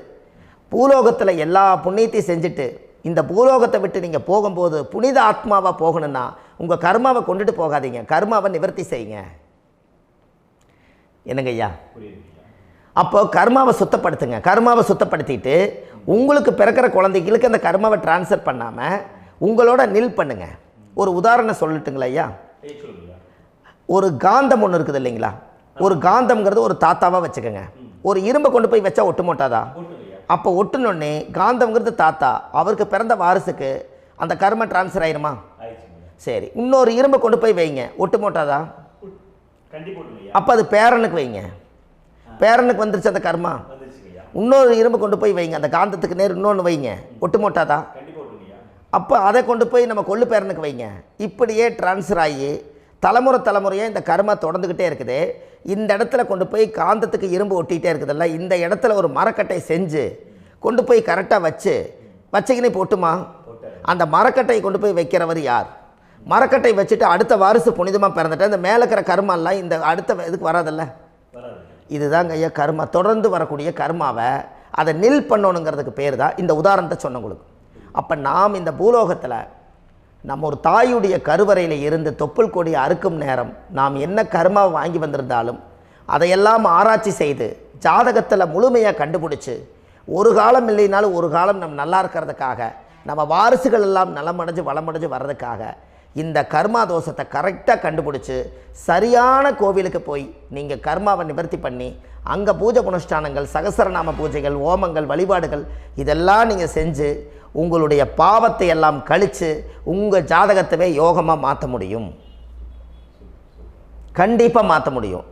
பூலோகத்தில் எல்லா புண்ணியத்தையும் செஞ்சுட்டு இந்த பூலோகத்தை விட்டு நீங்கள் போகும்போது புனித ஆத்மாவாக போகணுன்னா உங்கள் கர்மாவை கொண்டுட்டு போகாதீங்க, கர்மாவை நிவர்த்தி செய்யுங்க. என்னங்கய்யா? அப்போ கர்மாவை சுத்தப்படுத்துங்க. கர்மாவை சுத்தப்படுத்திட்டு உங்களுக்கு பிறக்கிற குழந்தைகளுக்கு அந்த கர்மாவை டிரான்ஸ்ஃபர் பண்ணாமல் உங்களோட நில் பண்ணுங்க. ஒரு உதாரணம் சொல்லட்டுங்களா ஐயா? ஒரு காந்தம் ஒன்று இருக்குது இல்லைங்களா? ஒரு காந்தம்ங்கிறது ஒரு தாத்தாவாக வச்சுக்கோங்க. ஒரு இரும்பை கொண்டு போய் வச்சா ஒட்டு மோட்டாதா? அப்போ ஒட்டுனோடனே காந்தம்ங்கிறது தாத்தா, அவருக்கு பிறந்த வாரிசுக்கு அந்த கர்ம டிரான்ஸ்ஃபர் ஆயிருமா? சரி, இன்னொரு இரும்பை கொண்டு போய் வைங்க, ஒட்டு மோட்டாதா? அப்போ அது பேரனுக்கு வைங்க, பேரனுக்கு வந்துருச்சு அந்த கர்மா. இன்னொரு இரும்பை கொண்டு போய் வைங்க, அந்த காந்தத்துக்கு நேர் இன்னொன்று வைங்க, ஒட்டு மோட்டாதா? அப்போ அதை கொண்டு போய் நம்ம கொள்ளு பேரனுக்கு வைங்க. இப்படியே டிரான்ஸ்ஃபர் ஆகி தலைமுறையாக இந்த கர்மா தொடர்ந்துக்கிட்டே இருக்குது. இந்த இடத்துல கொண்டு போய் காந்தத்துக்கு இரும்பு ஒட்டிகிட்டே இருக்குதுல்ல, இந்த இடத்துல ஒரு மரக்கட்டை செஞ்சு கொண்டு போய் கரெக்டாக வச்சுக்கினே போட்டுமா? அந்த மரக்கட்டையை கொண்டு போய் வைக்கிறவர் யார்? மரக்கட்டை வச்சுட்டு அடுத்த வாரிசு புனிதமாக பிறந்துட்டு அந்த மேலே இருக்கிற கர்மாலாம் இந்த அடுத்த இதுக்கு வராதில்ல. இதுதாங்க ஐயா கர்மா. தொடர்ந்து வரக்கூடிய கர்மாவை அதை நில் பண்ணணுங்கிறதுக்கு பேர் தான் இந்த உதாரணத்தை சொன்னவங்களுக்கு. அப்போ நாம் இந்த பூலோகத்தில் நம்ம ஒரு தாயுடைய கருவறையில் இருந்து தொப்புள் கொடி அறுக்கும் நேரம் நாம் என்ன கர்மாவை வாங்கி வந்திருந்தாலும் அதையெல்லாம் ஆராய்ச்சி செய்து ஜாதகத்தில் முழுமையாக கண்டுபிடிச்சி ஒரு காலம் இல்லைனாலும் ஒரு காலம் நம்ம நல்லா இருக்கிறதுக்காக, நம்ம வாரிசுகள் எல்லாம் நலமடைஞ்சு வளமடைஞ்சு வர்றதுக்காக இந்த கர்மா தோஷத்தை கரெக்டாக கண்டுபிடிச்சி சரியான கோவிலுக்கு போய் நீங்கள் கர்மாவை நிவர்த்தி பண்ணி அங்கே பூஜை புனஸ்தானங்கள், சகசரநாம பூஜைகள், ஓமங்கள், வழிபாடுகள் இதெல்லாம் நீங்கள் செஞ்சு உங்களுடைய பாவத்தை எல்லாம் கழித்து உங்கள் ஜாதகத்தவே யோகமாக மாற்ற முடியும். கண்டிப்பாக மாற்ற முடியும்.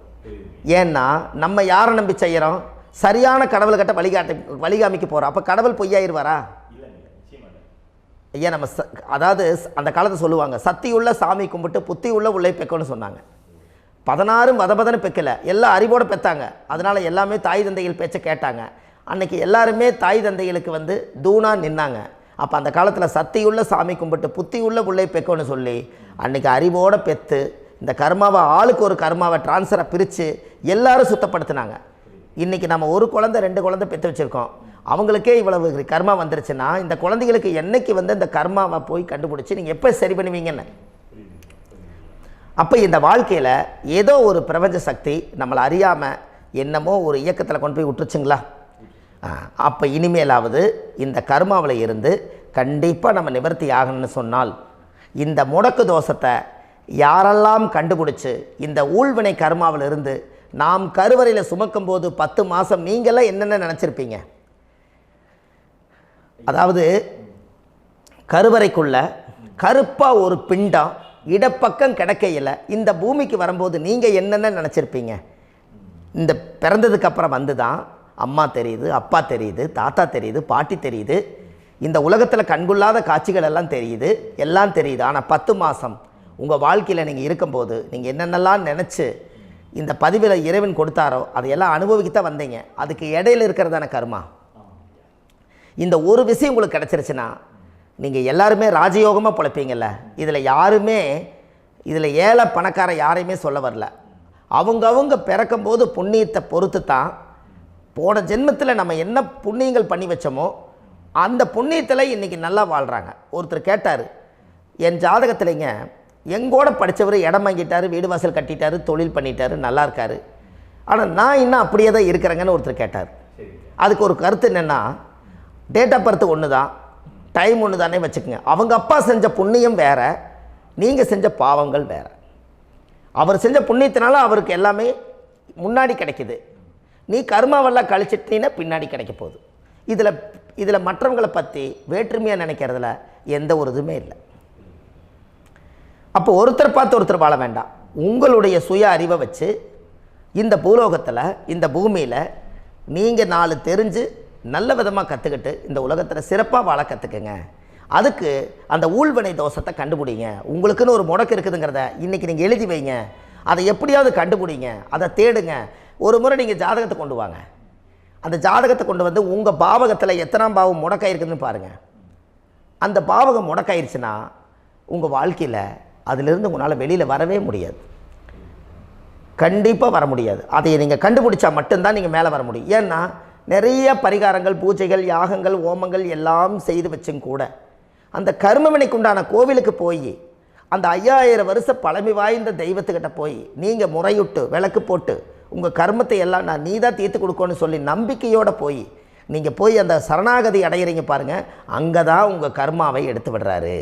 ஏன்னா நம்ம யாரை நம்பி செய்கிறோம்? சரியான கடவுள்கிட்ட வழிகாமிக்க போகிறோம். அப்போ கடவுள் பொய்யாயிருவாரா? ஐயா நம்ம அதாவது அந்த காலத்தை சொல்லுவாங்க, சத்தியுள்ள சாமி கும்பிட்டு புத்தி உள்ள உள்ளே பெக்கணும்னு சொன்னாங்க. 16 வதபதன்னு பெக்கலை, எல்லாம் அறிவோடு பெற்றாங்க. அதனால் எல்லாமே தாய் தந்தைகள் பேச்சை கேட்டாங்க. அன்றைக்கி எல்லாருமே தாய் தந்தைகளுக்கு தூணாக நின்னாங்க. அப்போ அந்த காலத்தில் சத்தியுள்ள சாமி கும்பிட்டு புத்தி உள்ள உள்ளே பெக்கணும்னு சொல்லி அன்றைக்கி அறிவோடு பெற்று இந்த கர்மாவை ஆளுக்கு ஒரு கர்மாவை டிரான்ஸ்ஃபரை பிரித்து எல்லாரும் சுத்தப்படுத்தினாங்க. இன்றைக்கி நம்ம ஒரு குழந்தை 2 குழந்தை பெற்று வச்சுருக்கோம். அவங்களுக்கே இவ்வளவு கர்மா வந்துருச்சுன்னா இந்த குழந்தைகளுக்கு என்னைக்கு இந்த கர்மாவை போய் கண்டுபிடிச்சி நீங்கள் எப்போ சரி பண்ணுவீங்கன்னு. அப்போ இந்த வாழ்க்கையில் ஏதோ ஒரு பிரபஞ்ச சக்தி நம்மளை அறியாமல் என்னமோ ஒரு இயக்கத்தில் கொண்டு போய் விட்டுருச்சுங்களா? அப்போ இனிமேலாவது இந்த கர்மாவில் இருந்து கண்டிப்பாக நம்ம நிவர்த்தி ஆகணும்னு சொன்னால் இந்த முடக்கு தோஷத்தை யாரெல்லாம் கண்டுபிடிச்சி இந்த ஊழ்வினை கர்மாவில் இருந்து நாம் கருவறையில் சுமக்கும் போது 10 மாதம் நீங்களாம் என்னென்ன நினச்சிருப்பீங்க? அதாவது கருவறைக்குள்ள கருப்பாக ஒரு பிண்டம் இடப்பக்கம் கிடக்கையில் இந்த பூமிக்கு வரும்போது நீங்கள் என்னென்ன நினச்சிருப்பீங்க? இந்த பிறந்ததுக்கு அப்புறம் வந்து தான் அம்மா தெரியுது, அப்பா தெரியுது, தாத்தா தெரியுது, பாட்டி தெரியுது, இந்த உலகத்தில் கண்கொள்ளாத காட்சிகள் எல்லாம் தெரியுது, எல்லாம் தெரியுது. ஆனால் 10 மாதம் உங்கள் வாழ்க்கையில் நீங்கள் இருக்கும்போது நீங்கள் என்னென்னலாம் நினச்சி இந்த பதிவில் இறைவன் கொடுத்தாரோ அதையெல்லாம் அனுபவிக்கத்தான் வந்தீங்க. அதுக்கு இடையில இருக்கிறதான கர்மா. இந்த ஒரு விஷயம் உங்களுக்கு கிடச்சிருச்சுன்னா நீங்கள் எல்லாருமே ராஜயோகமாக பிழைப்பீங்கள்ல. இதில் ஏழை பணக்கார யாரையுமே சொல்ல வரல. அவங்க பிறக்கும்போது புண்ணியத்தை பொறுத்து தான் போன ஜென்மத்தில் நம்ம என்ன புண்ணியங்கள் பண்ணி வச்சோமோ அந்த புண்ணியத்தில் இன்றைக்கி நல்லா வாழ்கிறாங்க. ஒருத்தர் கேட்டார், என் ஜாதகத்தில்ங்க எங்கூட படித்தவர் இடம் வாங்கிட்டார், வீடு வாசல் கட்டிட்டார், தொழில் பண்ணிட்டார், நல்லா இருக்கார், ஆனால் நான் இன்னும் அப்படியே தான் இருக்கிறேங்கன்னு ஒருத்தர் கேட்டார். அதுக்கு ஒரு கருத்து என்னென்னா, டேட் ஆஃப் பர்த் ஒன்று தான், டைம் ஒன்று தானே வச்சுக்கோங்க. அவங்க அப்பா செஞ்ச புண்ணியம் வேறு, நீங்கள் செஞ்ச பாவங்கள் வேறு. அவர் செஞ்ச புண்ணியத்தினால அவருக்கு எல்லாமே முன்னாடி கிடைக்கிது. நீ கர்மாவெல்லாம் கழிச்சிட்டினா பின்னாடி கிடைக்க போகுது. இதில் மற்றவங்களை பற்றி வேற்றுமையாக நினைக்கிறதுல எந்த ஒரு இதுவுமே இல்லை. அப்போ ஒருத்தர் பார்த்து ஒருத்தர் வாழ வேண்டாம். உங்களுடைய சுய அறிவை வச்சு இந்த பூலோகத்தில் இந்த பூமியில் நீங்கள் 4 தெரிஞ்சு நல்ல விதமாக கற்றுக்கிட்டு இந்த உலகத்தில் சிறப்பாக வாழ கற்றுக்குங்க. அதுக்கு அந்த ஊழ்வினை தோஷத்தை கண்டுபிடிங்க. உங்களுக்குன்னு ஒரு முடக்கு இருக்குதுங்கிறத இன்றைக்கி நீங்கள் எழுதி வைங்க. அதை எப்படியாவது கண்டுபிடிங்க, அதை தேடுங்க. ஒரு முறை நீங்கள் ஜாதகத்தை கொண்டு வாங்க. அந்த ஜாதகத்தை கொண்டு வந்து உங்கள் பாவகத்தில் எத்தனாம் பாவம் முடக்காயிருக்குதுன்னு பாருங்கள். அந்த பாவகம் முடக்காயிருச்சுன்னா உங்கள் வாழ்க்கையில் அதிலிருந்து உங்களால் வெளியில் வரவே முடியாது, கண்டிப்பாக வர முடியாது. அதை நீங்கள் கண்டுபிடிச்சா மட்டும்தான் நீங்கள் மேலே வர முடியும். ஏன்னா நிறைய பரிகாரங்கள், பூஜைகள், யாகங்கள், ஓமங்கள் எல்லாம் செய்து வச்சும் கூட அந்த கர்மவினைக்கு உண்டான கோவிலுக்கு போய் அந்த 5000 வருஷ பழமை வாய்ந்த தெய்வத்துக்கிட்ட போய் நீங்கள் முறையிட்டு விளக்கு போட்டு உங்கள் கர்மத்தை எல்லாம் நான் நீ தான் தீர்த்து கொடுக்கணும்னு சொல்லி நம்பிக்கையோடு நீங்கள் போய் அந்த சரணாகதி அடையிறீங்க பாருங்கள், அங்கே தான் உங்கள் கர்மாவை எடுத்து விடுறாரு.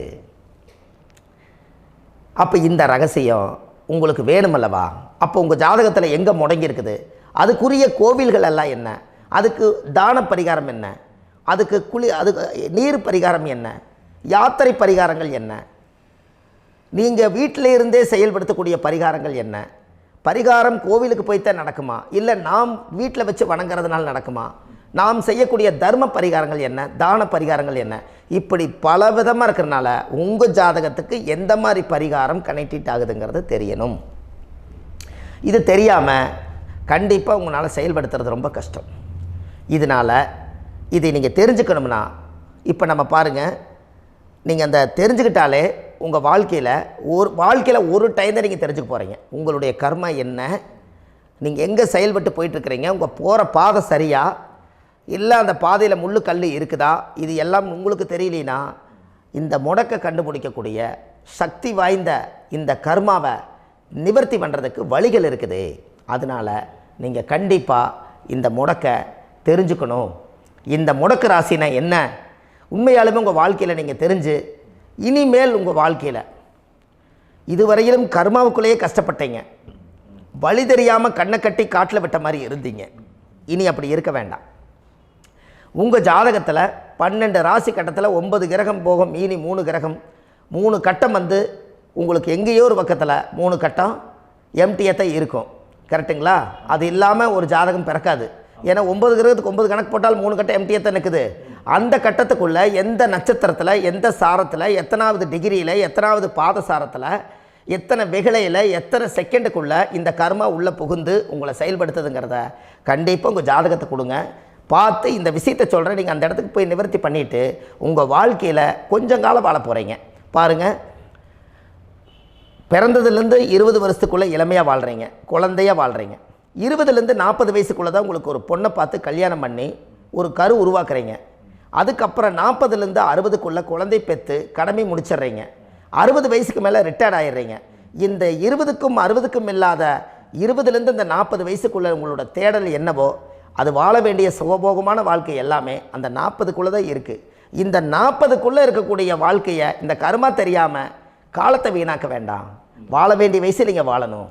அப்போ இந்த ரகசியம் உங்களுக்கு வேணுமல்லவா? அப்போ உங்கள் ஜாதகத்தில் எங்கே முடங்கி அதுக்குரிய கோவில்கள் எல்லாம் என்ன, அதுக்கு தான பரிகாரம் என்ன, அதுக்கு நீர் பரிகாரம் என்ன, யாத்திரை பரிகாரங்கள் என்ன, நீங்கள் வீட்டில் இருந்தே செயல்படுத்தக்கூடிய பரிகாரங்கள் என்ன, பரிகாரம் கோவிலுக்கு போய்த்தான் நடக்குமா, இல்லை நாம் வீட்டில் வச்சு வணங்குறதுனால நடக்குமா, நாம் செய்யக்கூடிய தர்ம பரிகாரங்கள் என்ன, தான பரிகாரங்கள் என்ன, இப்படி பல விதமாக இருக்கிறனால உங்கள் ஜாதகத்துக்கு எந்த மாதிரி பரிகாரம் கனெக்ட் ஆகுதுங்கிறது தெரியணும். இது தெரியாமல் கண்டிப்பாக உங்களால் செயல்படுத்துறது ரொம்ப கஷ்டம். இதனால் இதை நீங்கள் தெரிஞ்சுக்கணும்னா இப்போ நம்ம பாருங்கள், நீங்கள் அந்த தெரிஞ்சுக்கிட்டாலே உங்கள் வாழ்க்கையில் ஒரு டைம் தான் நீங்கள் தெரிஞ்சுக்க போகிறீங்க. உங்களுடைய கர்மா என்ன, நீங்கள் எங்கே செயல்பட்டு போயிட்டுருக்கிறீங்க, உங்கள் போகிற பாதை சரியா இல்லை அந்த பாதையில் முள்ளு கல் இருக்குதா, இது எல்லாம் உங்களுக்கு தெரியலனா இந்த முடக்கை கண்டுபிடிக்கக்கூடிய சக்தி வாய்ந்த இந்த கர்மாவை நிவர்த்தி பண்ணுறதுக்கு வழிகள் இருக்குது. அதனால் நீங்கள் கண்டிப்பாக இந்த முடக்கை தெரிஞ்சுக்கணும். இந்த முடக்கு ராசினா என்ன உண்மையாலுமே உங்கள் வாழ்க்கையில் நீங்கள் தெரிஞ்சு இனிமேல் உங்கள் வாழ்க்கையில் இதுவரையிலும் கர்மாவுக்குள்ளேயே கஷ்டப்பட்டீங்க, வழி தெரியாமல் கண்ணை கட்டி காட்டில் விட்ட மாதிரி இருந்தீங்க. இனி அப்படி இருக்க வேண்டாம். உங்கள் ஜாதகத்தில் 12 ராசி கட்டத்தில் 9 கிரகம் போகும், மீனி 3 கிரகம், 3 கட்டம் உங்களுக்கு எங்கேயோ ஒரு பக்கத்தில் 3 கட்டம் எம்டியாக தான் இருக்கும். கரெக்டுங்களா? அது இல்லாமல் ஒரு ஜாதகம் பிறக்காது. ஏன்னா 9 கிரகத்துக்கு 9 கணக்கு போட்டால் 3 கட்டம் எம்டியாக தான் நிற்குது. அந்த கட்டத்துக்குள்ளே எந்த நட்சத்திரத்தில், எந்த சாரத்தில், எத்தனாவது டிகிரியில், எத்தனாவது பாத சாரத்தில், எத்தனை வெகுளையில், எத்தனை செகண்டுக்குள்ளே இந்த கர்மா உள்ளே புகுந்து உங்களை செயல்படுத்துதுங்கிறத கண்டிப்பாக உங்கள் ஜாதகத்தை கொடுங்க. பார்த்து இந்த விஷயத்தை சொல்கிறேன், நீங்கள் அந்த இடத்துக்கு போய் நிவர்த்தி பண்ணிவிட்டு உங்கள் வாழ்க்கையில் கொஞ்சம் காலம் வாழ போகிறீங்க. பாருங்கள், பிறந்ததுலேருந்து 20 வருஷத்துக்குள்ளே இளமையாக வாழ்கிறீங்க, குழந்தையாக வாழ்கிறீங்க. 20லேருந்து 40 வயசுக்குள்ளே தான் உங்களுக்கு ஒரு பொண்ணை பார்த்து கல்யாணம் பண்ணி ஒரு கரு உருவாக்குறீங்க. அதுக்கப்புறம் 40லேருந்து 60க்குள்ளே குழந்தை பெற்று கடமை முடிச்சிடுறீங்க. 60 வயசுக்கு மேலே ரிட்டையர்ட் ஆகிடுறீங்க. இந்த 20க்கும் 60க்கும் இல்லாத 20லேருந்து இந்த 40 வயசுக்குள்ளே உங்களோட தேடல் என்னவோ அது வாழ வேண்டிய சுகபோகமான வாழ்க்கை எல்லாமே அந்த 40க்குள்ளே தான் இருக்குது. இந்த 40க்குள்ளே இருக்கக்கூடிய வாழ்க்கையை இந்த கர்மா தெரியாமல் காலத்தை வீணாக்க வேண்டாம். வாழ வேண்டிய வயசில் நீங்கள் வாழணும்.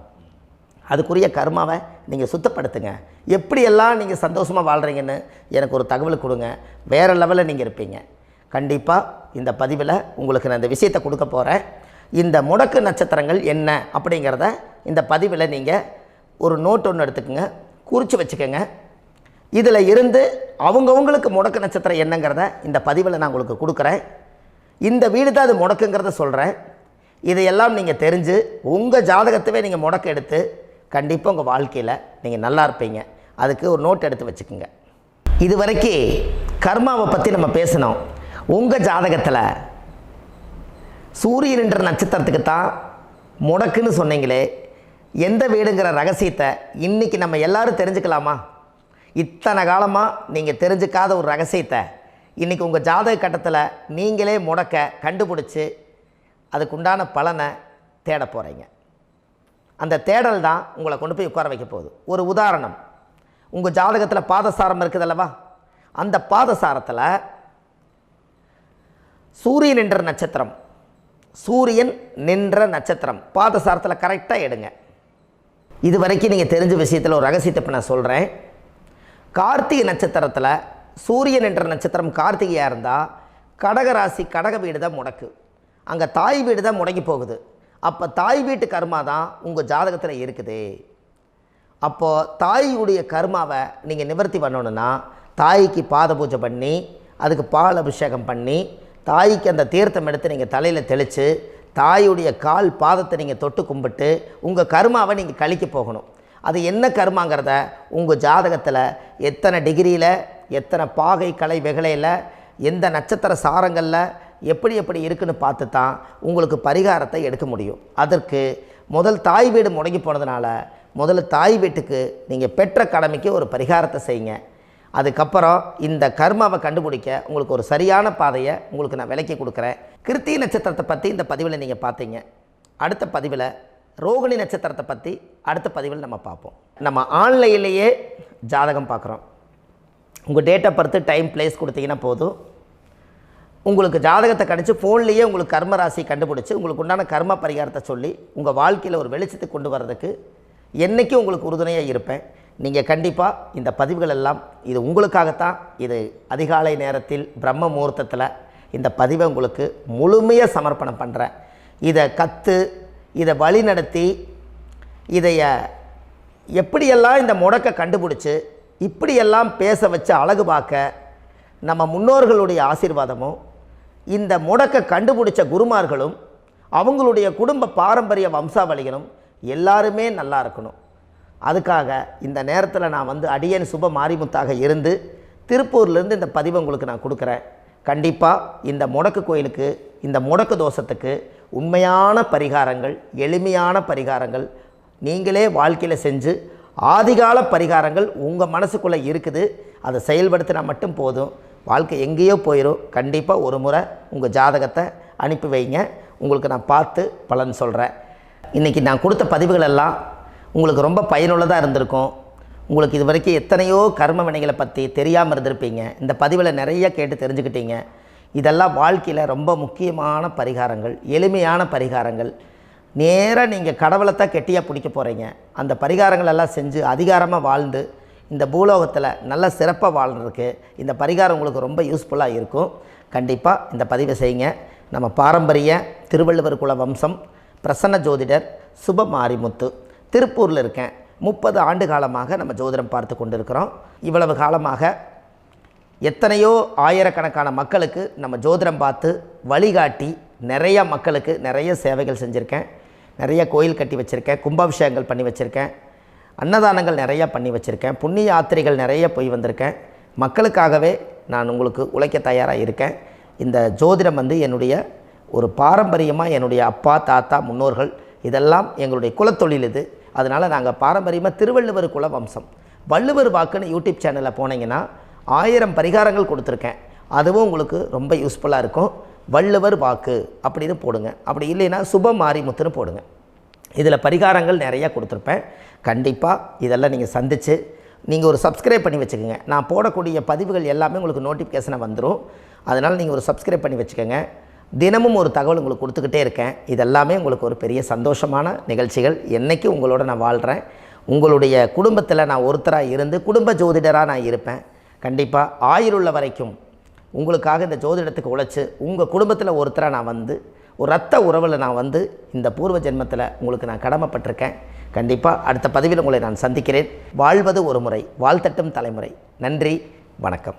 அதுக்குரிய கர்மாவை நீங்கள் சுத்தப்படுத்துங்க. எப்படியெல்லாம் நீங்கள் சந்தோஷமாக வாழ்கிறீங்கன்னு எனக்கு ஒரு தகவல் கொடுங்க. வேறு லெவலில் நீங்கள் இருப்பீங்க. கண்டிப்பாக இந்த பதிவில் உங்களுக்கு நான் இந்த விஷயத்தை கொடுக்க போகிறேன். இந்த முடக்கு நட்சத்திரங்கள் என்ன அப்படிங்கிறத இந்த பதிவில் நீங்கள் ஒரு நோட் ஒன்று எடுத்துக்கோங்க, குறித்து வச்சுக்கோங்க. இதில் இருந்து அவங்கவுங்களுக்கு முடக்கு நட்சத்திரம் என்னங்கிறத இந்த பதிவில் நான் உங்களுக்கு கொடுக்குறேன். இந்த வீடு தான் அது முடக்குங்கிறத சொல்கிறேன். இதையெல்லாம் நீங்கள் தெரிஞ்சு உங்கள் ஜாதகத்தவே நீங்கள் முடக்கு எடுத்து கண்டிப்பாக உங்கள் வாழ்க்கையில் நீங்கள் நல்லா இருப்பீங்க. அதுக்கு ஒரு நோட் எடுத்து வச்சுக்கோங்க. இது வரைக்கும் கர்மாவை பற்றி நம்ம பேசினோம். உங்கள் ஜாதகத்தில் சூரியன் என்ற நட்சத்திரத்துக்கு தான் முடக்குன்னு சொன்னீங்களே, எந்த வீடுங்கிற ரகசியத்தை இன்றைக்கி நம்ம எல்லோரும் தெரிஞ்சுக்கலாமா? இத்தனை காலமாக நீங்கள் தெரிஞ்சுக்காத ஒரு ரகசியத்தை இன்றைக்கி உங்கள் ஜாதக கட்டத்தில் நீங்களே முடக்க கண்டுபிடிச்சி அதுக்குண்டான பலனை தேட போகிறீங்க. அந்த தேடல் தான் உங்களை கொண்டு போய் உட்கார வைக்க போகுது. ஒரு உதாரணம், உங்கள் ஜாதகத்தில் பாதசாரம் இருக்குது அல்லவா? அந்த பாதசாரத்தில் சூரியன் என்ற நட்சத்திரம், சூரியன் நின்ற நட்சத்திரம் பாதசாரத்தில் கரெக்டாக எடுங்க. இது வரைக்கும் நீங்கள் தெரிஞ்ச விஷயத்தில் ஒரு ரகசியத்தை இப்போ நான் சொல்கிறேன். கார்த்திகை நட்சத்திரத்தில் சூரியன் என்ற நட்சத்திரம் கார்த்திகையாக இருந்தால் கடகராசி கடக வீடு தான் முடக்கு. அங்கே தாய் வீடு தான் முடங்கி போகுது. அப்போ தாய் வீட்டு கர்மா தான் உங்கள் ஜாதகத்தில் இருக்குது. அப்போது தாயுடைய கர்மாவை நீங்கள் நிவர்த்தி பண்ணணுன்னா தாய்க்கு பாத பூஜை பண்ணி அதுக்கு பால் அபிஷேகம் பண்ணி தாய்க்கு அந்த தீர்த்தம் எடுத்து நீங்கள் தலையில் தெளித்து தாயுடைய கால் பாதத்தை நீங்கள் தொட்டு கும்பிட்டு உங்கள் கர்மாவை நீங்கள் கழிக்க போகணும். அது என்ன கர்மாங்கிறத உங்கள் ஜாதகத்தில் எத்தனை டிகிரியில், எத்தனை பாகை கலை வெகலையில், எந்த நட்சத்திர சாரங்களில் எப்படி எப்படி இருக்குன்னு பார்த்து தான் உங்களுக்கு பரிகாரத்தை எடுக்க முடியும். அதற்கு முதல் தாய் வீடு முடங்கி போனதுனால முதல்ல தாய் வீட்டுக்கு நீங்கள் பெற்ற கடமைக்கு ஒரு பரிகாரத்தை செய்யுங்க. அதுக்கப்புறம் இந்த கர்மாவை கண்டுபிடிக்க உங்களுக்கு ஒரு சரியான பாதையை உங்களுக்கு நான் விளக்கி கொடுக்குறேன். கிருத்திகை நட்சத்திரத்தை பற்றி இந்த பதிவில் நீங்கள் பார்த்தீங்க. அடுத்த பதிவில் ரோகிணி நட்சத்திரத்தை பற்றி அடுத்த பதிவில் நம்ம பார்ப்போம். நம்ம ஆன்லைன்லேயே ஜாதகம் பார்க்குறோம். உங்கள் date of birth, time, place கொடுத்தீங்கன்னா போதும். உங்களுக்கு ஜாதகத்தை கணிச்சு ஃபோன்லேயே உங்களுக்கு கர்ம ராசி கண்டுபிடிச்சி உங்களுக்கு உண்டான கர்ம பரிகாரத்தை சொல்லி உங்கள் வாழ்க்கையில் ஒரு வெளிச்சத்தை கொண்டு வர்றதுக்கு என்றைக்கும் உங்களுக்கு உறுதுணையாக இருப்பேன். நீங்கள் கண்டிப்பாக இந்த பதிவுகள் எல்லாம் இது உங்களுக்காகத்தான். இது அதிகாலை நேரத்தில் பிரம்ம முகூர்த்தத்தில் இந்த பதிவை உங்களுக்கு முழுமையாக சமர்ப்பணம் பண்ணுறேன். இதை இதை வழி நடத்தி இதைய எப்படியெல்லாம் இந்த முடக்கை கண்டுபிடிச்சி இப்படியெல்லாம் பேச வச்சு அழகு பார்க்க நம்ம முன்னோர்களுடைய ஆசீர்வாதமும் இந்த முடக்கை கண்டுபிடிச்ச குருமார்களும் அவங்களுடைய குடும்ப பாரம்பரிய வம்சாவளிகளும் எல்லாருமே நல்லா இருக்கணும். அதுக்காக இந்த நேரத்தில் நான் வந்து அடியேன் சுப மாரிமுத்தாக இருந்து திருப்பூர்லேருந்து இந்த பதிவை உங்களுக்கு நான் கொடுக்குறேன். கண்டிப்பாக இந்த முடக்கு கோயிலுக்கு, இந்த முடக்கு தோஷத்துக்கு உண்மையான பரிகாரங்கள், எளிமையான பரிகாரங்கள் நீங்களே வாழ்க்கையில் செஞ்சு ஆதிகால பரிகாரங்கள் உங்கள் மனசுக்குள்ளே இருக்குது. அதை செயல்படுத்தினா மட்டும் போதும், வாழ்க்கை எங்கேயோ போயிடும். கண்டிப்பாக ஒரு முறை உங்கள் ஜாதகத்தை அனுப்பி வைங்க, உங்களுக்கு நான் பார்த்து பலன் சொல்கிறேன். இன்றைக்கி நான் கொடுத்த பதிவுகள் எல்லாம் உங்களுக்கு ரொம்ப பயனுள்ளதாக இருந்திருக்கும். உங்களுக்கு இது வரைக்கும் எத்தனையோ கர்ம வினைகளை பற்றி தெரியாமல் இருந்திருப்பீங்க. இந்த பதிவில் நிறைய கேட்டு தெரிஞ்சுக்கிட்டீங்க. இதெல்லாம் வாழ்க்கையில் ரொம்ப முக்கியமான பரிகாரங்கள், எளிமையான பரிகாரங்கள். நேராக நீங்கள் கடவுளைத்தான் கெட்டியாக பிடிக்க போகிறீங்க. அந்த பரிகாரங்கள் எல்லாம் செஞ்சு அதிகாரமாக வாழ்ந்து இந்த பூலோகத்தில் நல்ல சிறப்பாக வாழ்கிறதுக்கு இந்த பரிகாரம் உங்களுக்கு ரொம்ப யூஸ்ஃபுல்லாக இருக்கும். கண்டிப்பாக இந்த பதிவை செய்யுங்க. நம்ம பாரம்பரிய திருவள்ளுவர் குல வம்சம், பிரசன்ன ஜோதிடர் சுப மாரிமுத்து, திருப்பூரில் இருக்கேன். 30 ஆண்டு காலமாக நம்ம ஜோதிடம் பார்த்து கொண்டு இருக்கிறோம். இவ்வளவு காலமாக எத்தனையோ ஆயிரக்கணக்கான மக்களுக்கு நம்ம ஜோதிடம் பார்த்து வழிகாட்டி நிறைய மக்களுக்கு நிறைய சேவைகள் செஞ்சுருக்கேன். நிறைய கோயில் கட்டி வச்சுருக்கேன், கும்பாபிஷேகங்கள் பண்ணி வச்சுருக்கேன், அன்னதானங்கள் நிறையா பண்ணி வச்சுருக்கேன், புண்ணிய யாத்திரைகள் நிறைய போய் வந்திருக்கேன். மக்களுக்காகவே நான் உங்களுக்கு உழைக்க தயாராக இருக்கேன். இந்த ஜோதிடம் வந்து என்னுடைய ஒரு பாரம்பரியமாக என்னுடைய அப்பா, தாத்தா, முன்னோர்கள் இதெல்லாம் எங்களுடைய குலத்தொழில் இது. அதனால் நாங்கள் பாரம்பரியமாக திருவள்ளுவர் குல வம்சம். வள்ளுவர் வாக்குன்னு யூடியூப் சேனலில் போனீங்கன்னா 1000 பரிகாரங்கள் கொடுத்துருக்கேன். அதுவும் உங்களுக்கு ரொம்ப யூஸ்ஃபுல்லாக இருக்கும். வள்ளுவர் வாக்கு அப்படின்னு போடுங்க. அப்படி இல்லைன்னா சுப மாரிமுத்துன்னு போடுங்க. இதில் பரிகாரங்கள் நிறையா கொடுத்துருப்பேன். கண்டிப்பாக இதெல்லாம் நீங்கள் சந்தித்து நீங்கள் ஒரு சப்ஸ்கிரைப் பண்ணி வச்சுக்கோங்க. நான் போடக்கூடிய பதிவுகள் எல்லாமே உங்களுக்கு நோட்டிஃபிகேஷனை வந்துடும். அதனால் நீங்கள் ஒரு சப்ஸ்கிரைப் பண்ணி வச்சுக்கோங்க. தினமும் ஒரு தகவல் உங்களுக்கு கொடுத்துக்கிட்டே இருக்கேன். இதெல்லாமே உங்களுக்கு ஒரு பெரிய சந்தோஷமான நிகழ்ச்சிகள். என்றைக்கும் உங்களோட நான் வாழ்கிறேன். உங்களுடைய குடும்பத்தில் நான் ஒருத்தராக இருந்து குடும்ப ஜோதிடராக நான் இருப்பேன். கண்டிப்பாக ஆயுளுள்ள வரைக்கும் உங்களுக்காக இந்த ஜோதிடத்துக்கு உழைச்சி உங்கள் குடும்பத்தில் ஒருத்தராக நான் வந்து ஒரு ரத்த உறவில் நான் வந்து இந்த பூர்வ ஜென்மத்தில் உங்களுக்கு நான் கடமைப்பட்டிருக்கேன். கண்டிப்பாக அடுத்த பதிவில் உங்களை நான் சந்திக்கிறேன். வாழ்வது ஒரு முறை, வாழ்த்தட்டும் தலைமுறை. நன்றி, வணக்கம்.